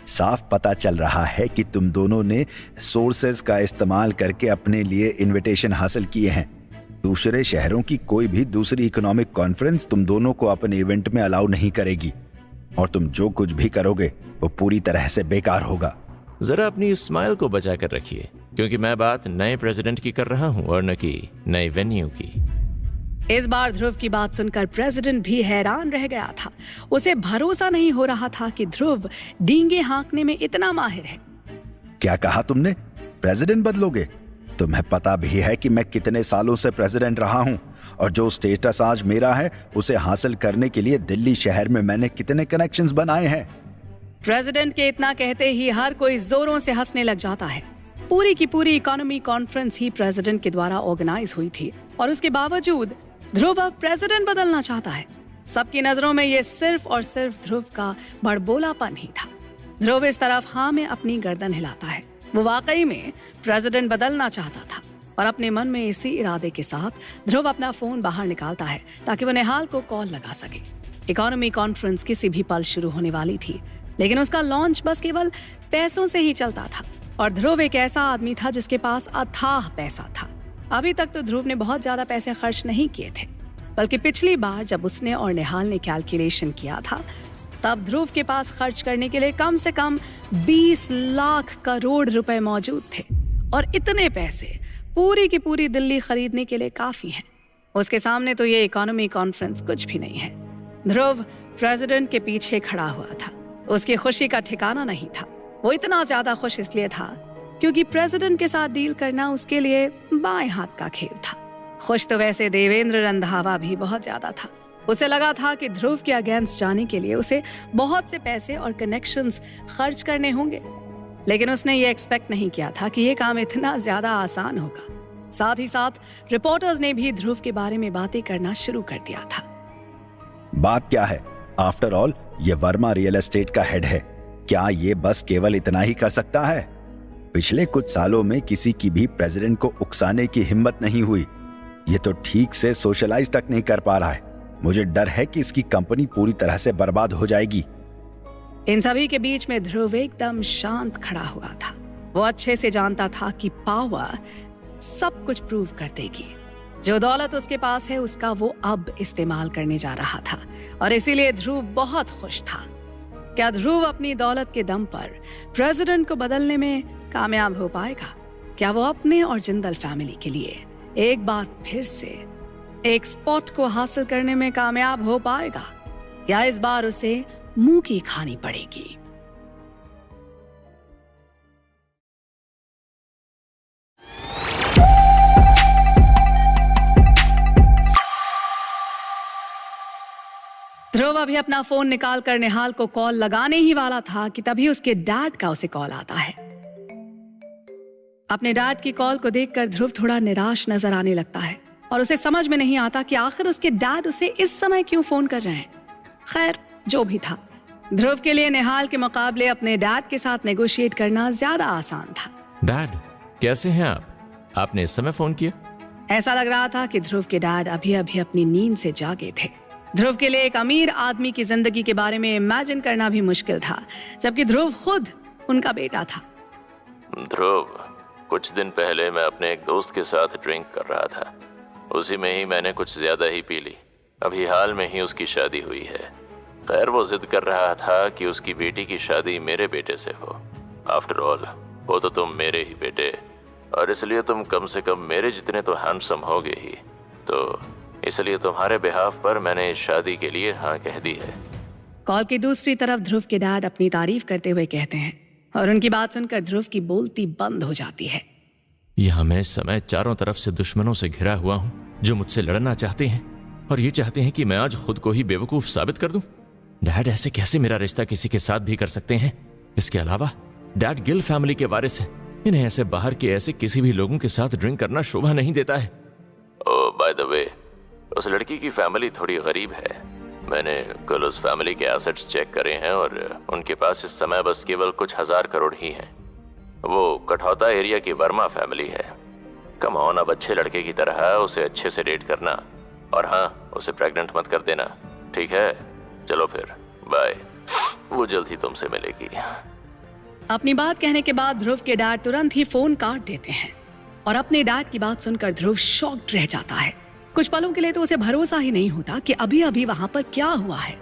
S3: साफ पता चल रहा है कि तुम दोनों ने सोर्सेज का इस्तेमाल करके अपने लिए इनविटेशन हासिल किए हैं। दूसरे शहरों की कोई भी दूसरी इकोनॉमिक कॉन्फ्रेंस तुम दोनों को अपने इवेंट में अलाउ नहीं करेगी, और तुम जो कुछ भी करोगे वो पूरी तरह से बेकार होगा।
S2: जरा अपनी स्माइल को बचा कर रखिए, क्योंकि मैं बात नए प्रेसिडेंट की कर रहा हूं और न कि नए वेन्यू की।
S1: इस बार ध्रुव की बात सुनकर प्रेसिडेंट भी हैरान रह गया था। उसे भरोसा नहीं हो रहा था कि ध्रुव डींगे हाँकने में इतना माहिर है।
S3: क्या कहा तुमने? प्रेसिडेंट बदलोगे? तुम्हें पता भी है कि मैं कितने सालों से प्रेसिडेंट रहा हूं, और जो स्टेटस आज मेरा है उसे हासिल करने के लिए दिल्ली शहर में मैंने कितने कनेक्शंस बनाए हैं।
S1: प्रेसिडेंट के इतना कहते ही हर कोई जोरों से हंसने लग जाता है। पूरी की पूरी इकोनॉमी कॉन्फ्रेंस ही प्रेसिडेंट के द्वारा ऑर्गेनाइज हुई थी, और उसके बावजूद ध्रुव अब प्रेसिडेंट बदलना चाहता है। सबकी नजरों में ये सिर्फ और सिर्फ ध्रुव का बड़बोलापन ही था। ध्रुव इस तरफ हाँ में अपनी गर्दन हिलाता है। वो वाकई में प्रेसिडेंट बदलना चाहता था, और अपने मन में इसी इरादे के साथ ध्रुव अपना फोन बाहर निकालता है ताकि वो निहाल को कॉल लगा सके। इकोनॉमी कॉन्फ्रेंस किसी भी पल शुरू होने वाली थी, लेकिन उसका लॉन्च बस केवल पैसों से ही चलता था, और ध्रुव एक ऐसा आदमी था जिसके पास अथाह पैसा था। अभी तक तो ध्रुव ने बहुत ज्यादा पैसे खर्च नहीं किए थे, बल्कि पिछली बार जब उसने और निहाल ने कैलकुलेशन किया था, तब ध्रुव के पास खर्च करने के लिए कम से कम 20 लाख करोड़ रुपए मौजूद थे, और इतने पैसे पूरी की पूरी दिल्ली खरीदने के लिए काफी हैं। उसके सामने तो ये इकोनॉमी कॉन्फ्रेंस कुछ भी नहीं है। ध्रुव प्रेसिडेंट के पीछे खड़ा हुआ था। उसकी खुशी का ठिकाना नहीं था। वो इतना ज्यादा खुश इसलिए था क्योंकि प्रेसिडेंट के साथ डील करना उसके लिए बाएं हाथ का खेल था। खुश तो वैसे देवेंद्र रंधावा भी बहुत ज्यादा था। उसे लगा था कि ध्रुव के अगेंस्ट जाने के लिए उसे बहुत से पैसे और कनेक्शंस खर्च करने होंगे, लेकिन उसने ये एक्सपेक्ट नहीं किया था कि ये काम इतना ज्यादा आसान होगा। साथ ही साथ रिपोर्टर्स ने भी ध्रुव के बारे में बातें करना शुरू कर दिया था।
S3: बात क्या है? आफ्टर ऑल ये वर्मा रियल एस्टेट का हेड है। क्या ये बस केवल इतना ही कर सकता है? पिछले कुछ सालों में किसी की भी प्रेसिडेंट को उकसाने की हिम्मत नहीं हुई। ये तो ठीक से सोशलाइज तक नहीं कर पा रहा है। मुझे डर है कि इसकी कंपनी पूरी तरह से बर्बाद हो जाएगी।
S1: इन सभी के बीच में ध्रुव एकदम शांत खड़ा हुआ था। वो अच्छे से जानता था कि पावर सब कुछ प्रूव कर देगी। जो दौलत उसके पास है उसका वो अब इस्तेमाल करने जा रहा था, और इसीलिए ध्रुव बहुत खुश था। क्या ध्रुव अपनी दौलत के दम पर प्रेसिडेंट को बदलने में कामयाब हो पाएगा? क्या वो अपने और जिंदल फैमिली के लिए एक बार फिर से एक स्पॉट को हासिल करने में कामयाब हो पाएगा, या इस बार उसे मुंह की खानी पड़ेगी? ध्रुव अभी अपना फोन निकाल कर निहाल को कॉल लगाने ही वाला था कि तभी उसके डैड का उसे कॉल आता है। अपने डैड की कॉल को देखकर ध्रुव थोड़ा निराश नजर आने लगता है और उसे समझ में नहीं आता कि आखिर उसके डैड उसे इस समय क्यों फोन कर रहे हैं। खैर, जो भी था, ध्रुव के लिए निहाल के मुकाबले अपने डैड के साथ नेगोशिएट करना ज्यादा आसान था।
S2: डैड, कैसे हैं आप? आपने इस समय फोन किया?
S1: ऐसा लग रहा था कि ध्रुव के डैड अभी अभी अपनी नींद से जागे थे। ध्रुव के लिए एक अमीर आदमी की जिंदगी के बारे में इमेजिन करना भी मुश्किल था, जबकि ध्रुव खुद उनका बेटा था।
S2: ध्रुव, कुछ दिन पहले मैं अपने एक दोस्त के साथ ड्रिंक कर रहा था। उसी में ही मैंने कुछ ज्यादा ही पी ली। अभी हाल में ही उसकी शादी हुई है। खैर, वो जिद कर रहा था कि उसकी बेटी की शादी मेरे बेटे से हो। आफ्टर ऑल, वो तो तुम मेरे ही बेटे, और इसलिए तुम कम से कम मेरे जितने तो हैंडसम होगे ही। तो इसलिए तुम्हारे बिहाफ पर मैंने इस शादी के लिए हाँ कह दी है।
S1: कॉल की दूसरी तरफ ध्रुव के डैड अपनी तारीफ करते हुए कहते हैं और उनकी बात सुनकर ध्रुव की बोलती बंद हो जाती है।
S2: यहाँ मैं इस समय चारों तरफ से दुश्मनों से घिरा हुआ हूँ जो मुझसे लड़ना चाहते हैं और ये चाहते हैं कि मैं आज खुद को ही बेवकूफ साबित कर दूं। डैड ऐसे कैसे मेरा रिश्ता किसी के साथ भी कर सकते हैं? इसके अलावा डैड गिल फैमिली के वारिस हैं। इन्हें ऐसे बाहर के ऐसे किसी भी लोगों के साथ ड्रिंक करना शोभा नहीं देता है। ओह, बाय द वे, उस लड़की की फैमिली थोड़ी गरीब है। मैंने कल उस फैमिली के एसेट्स चेक करे हैं और उनके पास इस समय बस केवल कुछ 1000 करोड़ ही हैं। वो कठौता एरिया की वर्मा फैमिली है। कम ऑन, अब अच्छे लड़के की तरह उसे अच्छे से डेट करना, और हाँ, उसे प्रेग्नेंट मत कर देना, ठीक है? चलो फिर, बाय। वो जल्द ही तुमसे मिलेगी।
S1: अपनी बात कहने के बाद ध्रुव के डैड तुरंत ही फोन काट देते हैं और अपने डैड की बात सुनकर ध्रुव शॉक्ड रह जाता है। कुछ पलों के लिए तो उसे भरोसा ही नहीं होता कि अभी अभी वहां पर क्या हुआ है।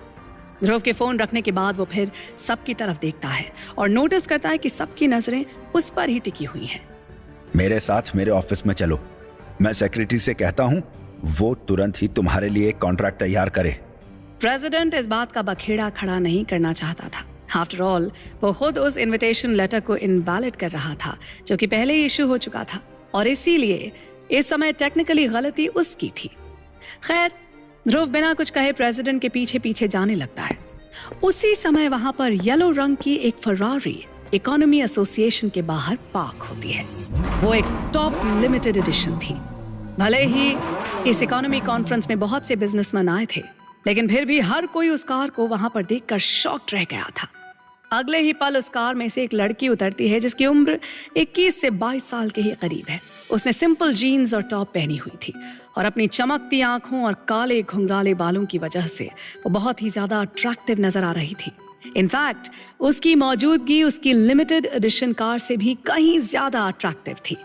S1: ध्रुव के फोन रखने के बाद वो फिर सबकी तरफ देखता है और नोटिस करता है कि सबकी नजरें उस पर ही टिकी हुई हैं।
S6: मेरे साथ मेरे ऑफिस में चलो। मैं सेक्रेटरी से कहता हूँ वो तुरंत ही तुम्हारे लिए एक कॉन्ट्रैक्ट तैयार करे।
S1: प्रेसिडेंट इस बात का बखेड़ा खड़ा नहीं करना चाहता था। आफ्टर ऑल, वो खुद उस इनविटेशन लेटर को इनवैलिड कर रहा था जो कि पहले ही इशू हो चुका था, और इसीलिए इस समय टेक्निकली गलती उसकी थी। खैर, ध्रुव बिना कुछ कहे प्रेसिडेंट के पीछे पीछे जाने लगता है। उसी समय वहां पर येलो रंग की एक फरारी इकोनॉमी एसोसिएशन के बाहर पार्क होती है। वो एक टॉप लिमिटेड एडिशन थी। भले ही इस इकोनॉमी कॉन्फ्रेंस में बहुत से बिजनेसमैन आए थे, लेकिन फिर भी हर कोई उस कार को वहां पर देखकर शॉक्ड रह गया था। अगले ही पल उस कार में से एक लड़की उतरती है जिसकी उम्र 21 से 22 साल के ही करीब है। उसने सिंपल जीन्स और टॉप पहनी हुई थी और अपनी चमकती आंखों और काले घुंघराले बालों की वजह से वो बहुत ही ज्यादा अट्रैक्टिव नजर आ रही थी। इनफैक्ट उसकी मौजूदगी उसकी लिमिटेड एडिशन कार से भी कहीं ज्यादा अट्रैक्टिव थी।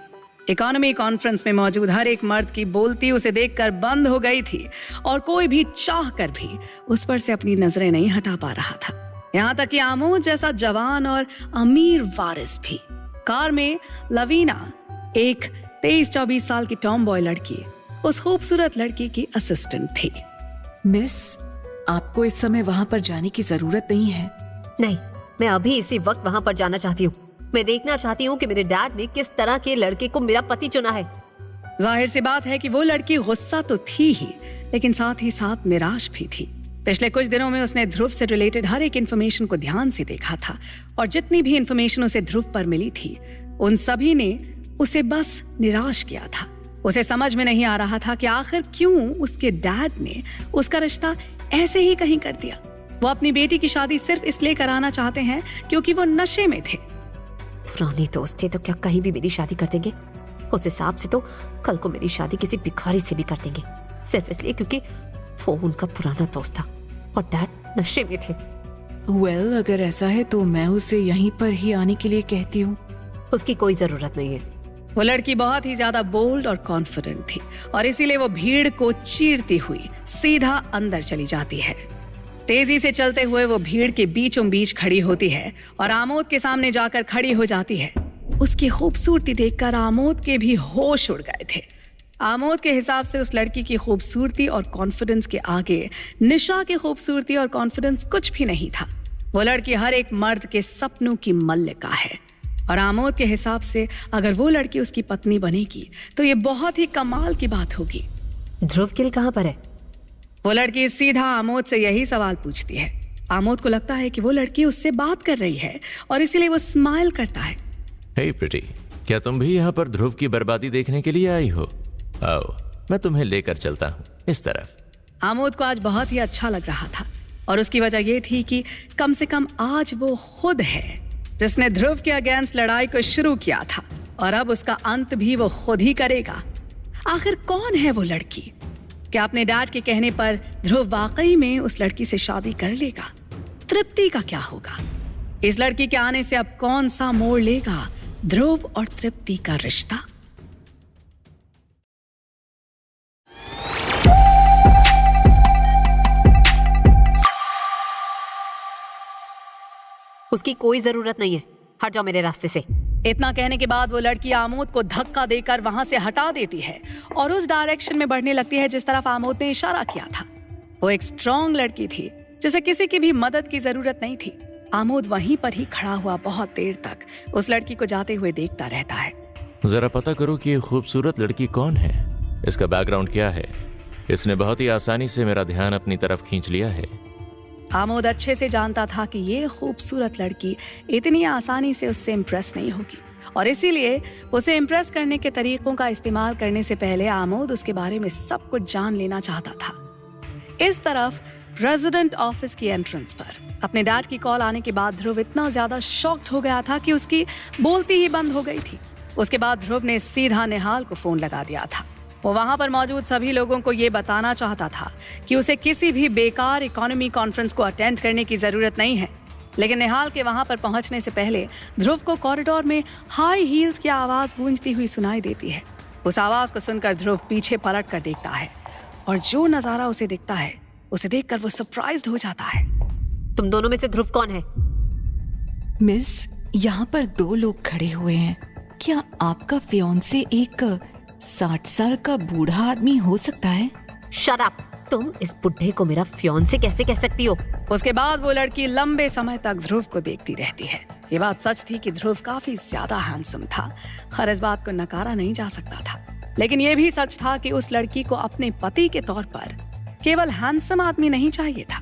S1: इकोनॉमी कॉन्फ्रेंस में मौजूद हर एक मर्द की बोलती उसे देखकर बंद हो गई थी और कोई भी चाह कर भी उस पर से अपनी नजरें नहीं हटा पा रहा था। यहाँ तक कि आमोद जैसा जवान और अमीर वारिस भी। कार में लवीना, एक 23-24 साल की टॉम बॉय लड़की, उस खूबसूरत लड़की की असिस्टेंट थी।
S5: मिस, आपको इस समय वहाँ पर जाने की जरूरत नहीं है।
S4: नहीं, मैं अभी इसी वक्त वहाँ पर जाना चाहती हूँ। मैं देखना चाहती हूँ कि मेरे डैड ने किस तरह के लड़के को मेरा पति चुना है।
S1: जाहिर सी बात है कि वो लड़की गुस्सा तो थी ही, लेकिन साथ ही साथ निराश भी थी। पिछले कुछ दिनों में उसने ध्रुव से रिलेटेड हर एक इन्फॉर्मेशन को ध्यान से देखा था और जितनी भी इन्फॉर्मेशन उसे ध्रुव पर मिली थी उन सभी ने उसे बस निराश किया था। उसे समझ में नहीं आ रहा था कि आखिर क्यों उसके डैड ने उसका रिश्ता ऐसे ही कहीं कर दिया। वो अपनी बेटी की शादी सिर्फ इसलिए कराना चाहते हैं क्योंकि वो नशे में थे।
S4: पुराने दोस्त थे तो क्या कहीं भी मेरी शादी कर देंगे? उस हिसाब से तो कल को मेरी शादी किसी भिखारी से भी कर देंगे, सिर्फ इसलिए क्योंकि वो उनका पुराना दोस्त था और डैड नशे में थे।
S5: वेल, अगर ऐसा है तो मैं उसे यहीं पर ही आने के लिए कहती हूँ।
S4: उसकी कोई जरूरत नहीं है।
S1: वो लड़की बहुत ही ज्यादा बोल्ड और कॉन्फिडेंट थी और इसीलिए वो भीड़ को चीरती हुई सीधा अंदर चली जाती है। तेजी से चलते हुए वो भीड़ के बीचों बीच खड़ी होती है और आमोद के सामने जाकर खड़ी हो जाती है। उसकी खूबसूरती देखकर आमोद के भी होश उड़ गए थे। आमोद के हिसाब से उस लड़की की खूबसूरती और कॉन्फिडेंस के आगे निशा की खूबसूरती और कॉन्फिडेंस कुछ भी नहीं था। वो लड़की हर एक मर्द के सपनों की मल्लिका है और आमोद के हिसाब से अगर वो लड़की उसकी पत्नी बनेगी तो ये बहुत ही कमाल की बात होगी।
S4: ध्रुव किल कहाँ पर है?
S1: वो लड़की सीधा आमोद से यही सवाल पूछती है। आमोद को लगता है कि वो लड़की उससे बात कर रही है और इसीलिए वो स्माइल करता है।
S2: हे प्रीटी, क्या तुम भी यहाँ पर ध्रुव की बर्बादी देखने के लिए आई हो? आओ, मैं तुम्हें लेकर चलता हूँ इस तरफ।
S1: आमोद को आज बहुत ही अच्छा लग रहा था और उसकी वजह यह थी कि कम से कम आज वो खुद है जिसने ध्रुव के अगेंस्ट लड़ाई को शुरू किया था और अब उसका अंत भी वो खुद ही करेगा। आखिर कौन है वो लड़की? क्या अपने डैड के कहने पर ध्रुव वाकई में उस लड़की से शादी कर लेगा? तृप्ति का क्या होगा? इस लड़की के आने से अब कौन सा मोड़ लेगा ध्रुव और तृप्ति का रिश्ता?
S4: उसकी कोई जरूरत नहीं है, हट जाओ मेरे रास्ते से।
S1: इतना कहने के बाद वो लड़की आमोद को धक्का देकर वहां से हटा देती है और उस डायरेक्शन में बढ़ने लगती है जिस तरफ आमोद ने इशारा किया था। वो एक स्ट्रॉन्ग लड़की थी जिसे किसी की भी मदद की जरूरत नहीं थी। आमोद वहीं पर ही खड़ा हुआ बहुत देर तक उस लड़की को जाते हुए देखता रहता है।
S2: जरा पता करो कि ये खूबसूरत लड़की कौन है, इसका बैकग्राउंड क्या है। इसने बहुत ही आसानी से मेरा ध्यान अपनी तरफ खींच लिया है।
S1: आमोद अच्छे से जानता था कि ये खूबसूरत लड़की इतनी आसानी से उससे इम्प्रेस नहीं होगी और इसीलिए उसे इम्प्रेस करने के तरीकों का इस्तेमाल करने से पहले आमोद उसके बारे में सब कुछ जान लेना चाहता था। इस तरफ रेजिडेंट ऑफिस की एंट्रेंस पर अपने डैड की कॉल आने के बाद ध्रुव इतना ज्यादा शॉक्ड हो गया था कि उसकी बोलती ही बंद हो गई थी। उसके बाद ध्रुव ने सीधा निहाल को फोन लगा दिया था। वो वहां पर मौजूद सभी लोगों को ये बताना चाहता था कि उसे किसी भी बेकार इकोनॉमी कॉन्फ्रेंस को अटेंड करने की जरूरत नहीं है। लेकिन निहाल के वहां पर पहुंचने से पहले ध्रुव को कॉरिडोर में हाई हील्स की आवाज गूंजती हुई सुनाई देती है। उस आवाज को सुनकर ध्रुव पीछे पलट कर देखता है और जो नजारा उसे दिखता है उसे देखकर वो सरप्राइज्ड हो जाता है।
S4: तुम दोनों में से ध्रुव कौन है?
S5: मिस, यहाँ पर 2 लोग खड़े हुए हैं। क्या आपका फियांसे एक 60 साल का बूढ़ा आदमी हो सकता है?
S4: Shut up! तुम इस बुढ़े को मेरा फियांसे कैसे कह सकती हो?
S1: उसके बाद वो लड़की लंबे समय तक ध्रुव को देखती रहती है। ये बात सच थी कि ध्रुव काफी ज्यादा हैंडसम था, हर इस बात को नकारा नहीं जा सकता था। लेकिन ये भी सच था कि उस लड़की को अपने पति के तौर पर केवल हैंडसम आदमी नहीं चाहिए था।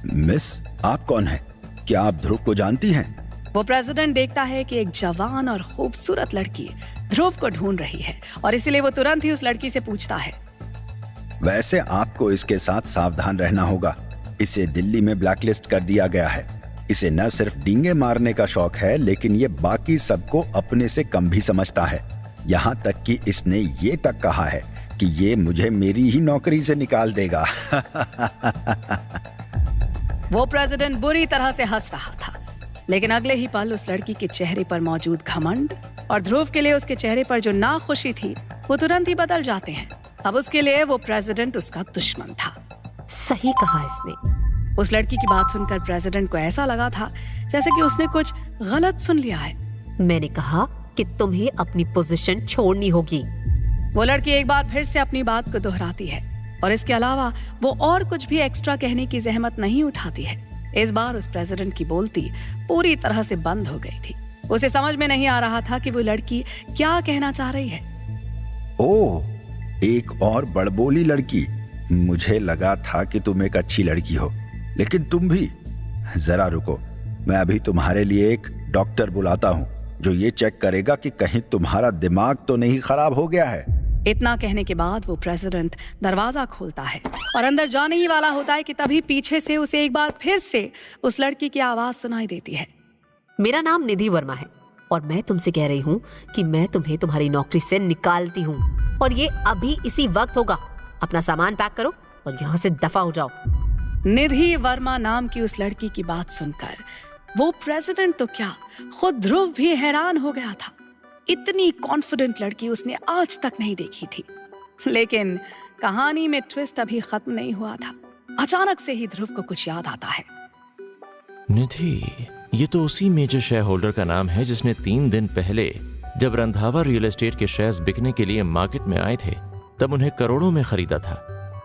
S6: मिस, आप कौन है? क्या आप ध्रुव को जानती हैं?
S1: वो प्रेसिडेंट देखता है कि एक जवान और खूबसूरत लड़की ध्रुव को ढूंढ रही है और इसीलिए वो तुरंत ही उस लड़की से पूछता है,
S6: वैसे आपको इसके साथ सावधान रहना होगा। इसे दिल्ली में ब्लैकलिस्ट कर दिया गया है। इसे न सिर्फ डींगे मारने का शौक है, लेकिन ये बाकी सबको अपने से कम भी समझता है। यहाँ तक कि इसने ये तक कहा है कि ये मुझे मेरी ही नौकरी से निकाल देगा।
S1: वो प्रेसिडेंट बुरी तरह से हंस रहा था, लेकिन अगले ही पल उस लड़की के चेहरे पर मौजूद घमंड और ध्रुव के लिए उसके चेहरे पर जो नाखुशी थी वो तुरंत ही बदल जाते हैं। अब उसके लिए वो प्रेसिडेंट उसका दुश्मन था।
S4: सही कहा इसने।
S1: उस लड़की की बात सुनकर प्रेसिडेंट को ऐसा लगा था जैसे कि उसने कुछ गलत सुन लिया है।
S4: मैंने कहा कि तुम्हें अपनी पोजीशन छोड़नी होगी।
S1: वो लड़की एक बार फिर से अपनी बात को दोहराती है और इसके अलावा वो और कुछ भी एक्स्ट्रा कहने की जहमत नहीं उठाती है। इस बार उस प्रेसिडेंट की बोलती पूरी तरह से बंद हो गई थी। उसे समझ में नहीं आ रहा था कि वो लड़की क्या कहना चाह रही है।
S6: ओह, एक और बड़बोली लड़की। मुझे लगा था कि तुम एक अच्छी लड़की हो, लेकिन तुम भी। जरा रुको, मैं अभी तुम्हारे लिए एक डॉक्टर बुलाता हूँ जो ये चेक करेगा कि कहीं तुम्हारा दिमाग तो नहीं खराब हो गया है।
S1: इतना कहने के बाद वो प्रेसिडेंट दरवाजा खोलता है और अंदर जाने ही वाला होता है कि तभी पीछे से उसे एक बार फिर से उस लड़की की आवाज सुनाई देती है।
S4: मेरा नाम निधि वर्मा है और मैं तुमसे कह रही हूँ कि मैं तुम्हें तुम्हारी नौकरी से निकालती हूँ और ये अभी इसी वक्त होगा। अपना सामान पैक करो और यहाँ से दफा हो जाओ।
S1: निधि वर्मा नाम की उस लड़की की बात सुनकर वो प्रेसिडेंट तो क्या, खुद ध्रुव भी हैरान हो गया था। इतनी कॉन्फिडेंट लड़की उसने आज तक नहीं देखी थी। लेकिन कहानी में ट्विस्ट अभी खत्म नहीं हुआ था। अचानक से ही ध्रुव को कुछ याद आता है।
S2: निधि, ये तो उसी मेजर शेयर होल्डर का नाम है जिसने 3 दिन पहले जब रंधावा रियल एस्टेट के शेयर्स बिकने के लिए मार्केट में आए थे तब उन्हें करोड़ों में खरीदा था।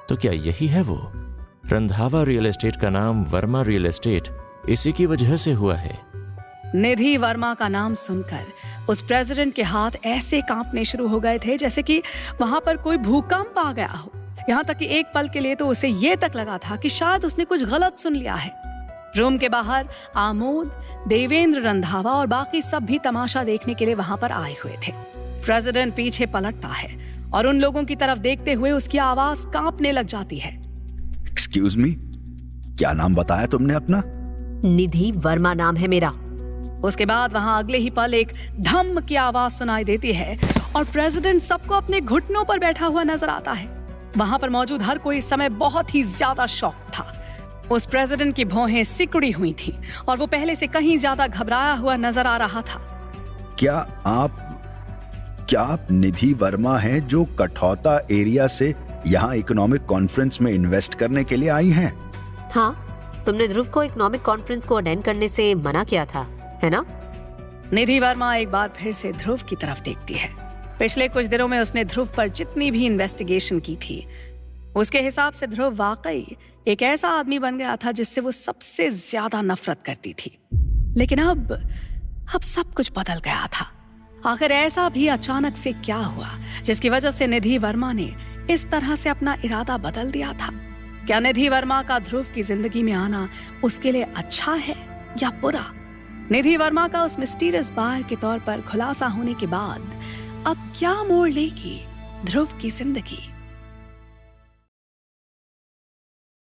S2: तो क्या यही है वो? रंधावा रियल एस्टेट का नाम वर्मा रियल एस्टेट इसी की वजह से हुआ है।
S1: निधि वर्मा का नाम सुनकर उस प्रेसिडेंट के हाथ ऐसे कांपने शुरू हो गए थे जैसे कि वहां पर कोई भूकंप आ गया हो। यहाँ तक कि एक पल के लिए तो उसे ये तक लगा था कि शायद उसने कुछ गलत सुन लिया है। रूम के बाहर आमोद, देवेंद्र रंधावा और बाकी सब भी तमाशा देखने के लिए वहां पर आए हुए थे। प्रेसिडेंट पीछे पलटता है और उन लोगों की तरफ देखते हुए उसकी आवाज कांपने लग जाती है।
S6: एक्सक्यूज मी, क्या नाम बताया तुमने अपना?
S4: निधि वर्मा नाम है मेरा।
S1: उसके बाद वहां अगले ही पल एक धम की आवाज सुनाई देती है और प्रेसिडेंट सबको अपने घुटनों पर बैठा हुआ नजर आता है। वहां पर मौजूद हर कोई इस समय बहुत ही ज्यादा शॉक था। उस प्रेसिडेंट की भौहें सिकुड़ी हुई थी और वो पहले से कहीं ज्यादा घबराया हुआ नजर आ रहा था।
S6: क्या आप निधि वर्मा हैं जो कठौता एरिया से यहाँ इकोनॉमिक कॉन्फ्रेंस में इन्वेस्ट करने के लिए आई हैं?
S4: हाँ, तुमने ध्रुव को इकोनॉमिक कॉन्फ्रेंस को अटेंड करने से मना किया था, है ना?
S1: निधि वर्मा एक बार फिर से ध्रुव की तरफ देखती है। पिछले कुछ दिनों में उसने ध्रुव पर जितनी भी इन्वेस्टिगेशन की थी उसके हिसाब से ध्रुव वाकई एक ऐसा आदमी बन गया था जिससे वो सबसे ज्यादा नफरत करती थी। लेकिन अब सब कुछ बदल गया था। आखिर ऐसा भी अचानक से क्या हुआ जिसकी वजह से निधि वर्मा ने इस तरह से अपना इरादा बदल दिया था? क्या निधि वर्मा का ध्रुव की जिंदगी में आना उसके लिए अच्छा है या बुरा? निधि वर्मा का उस मिस्टीरियस बार के तौर पर खुलासा होने के बाद अब क्या मोड़ लेगी ध्रुव की जिंदगी?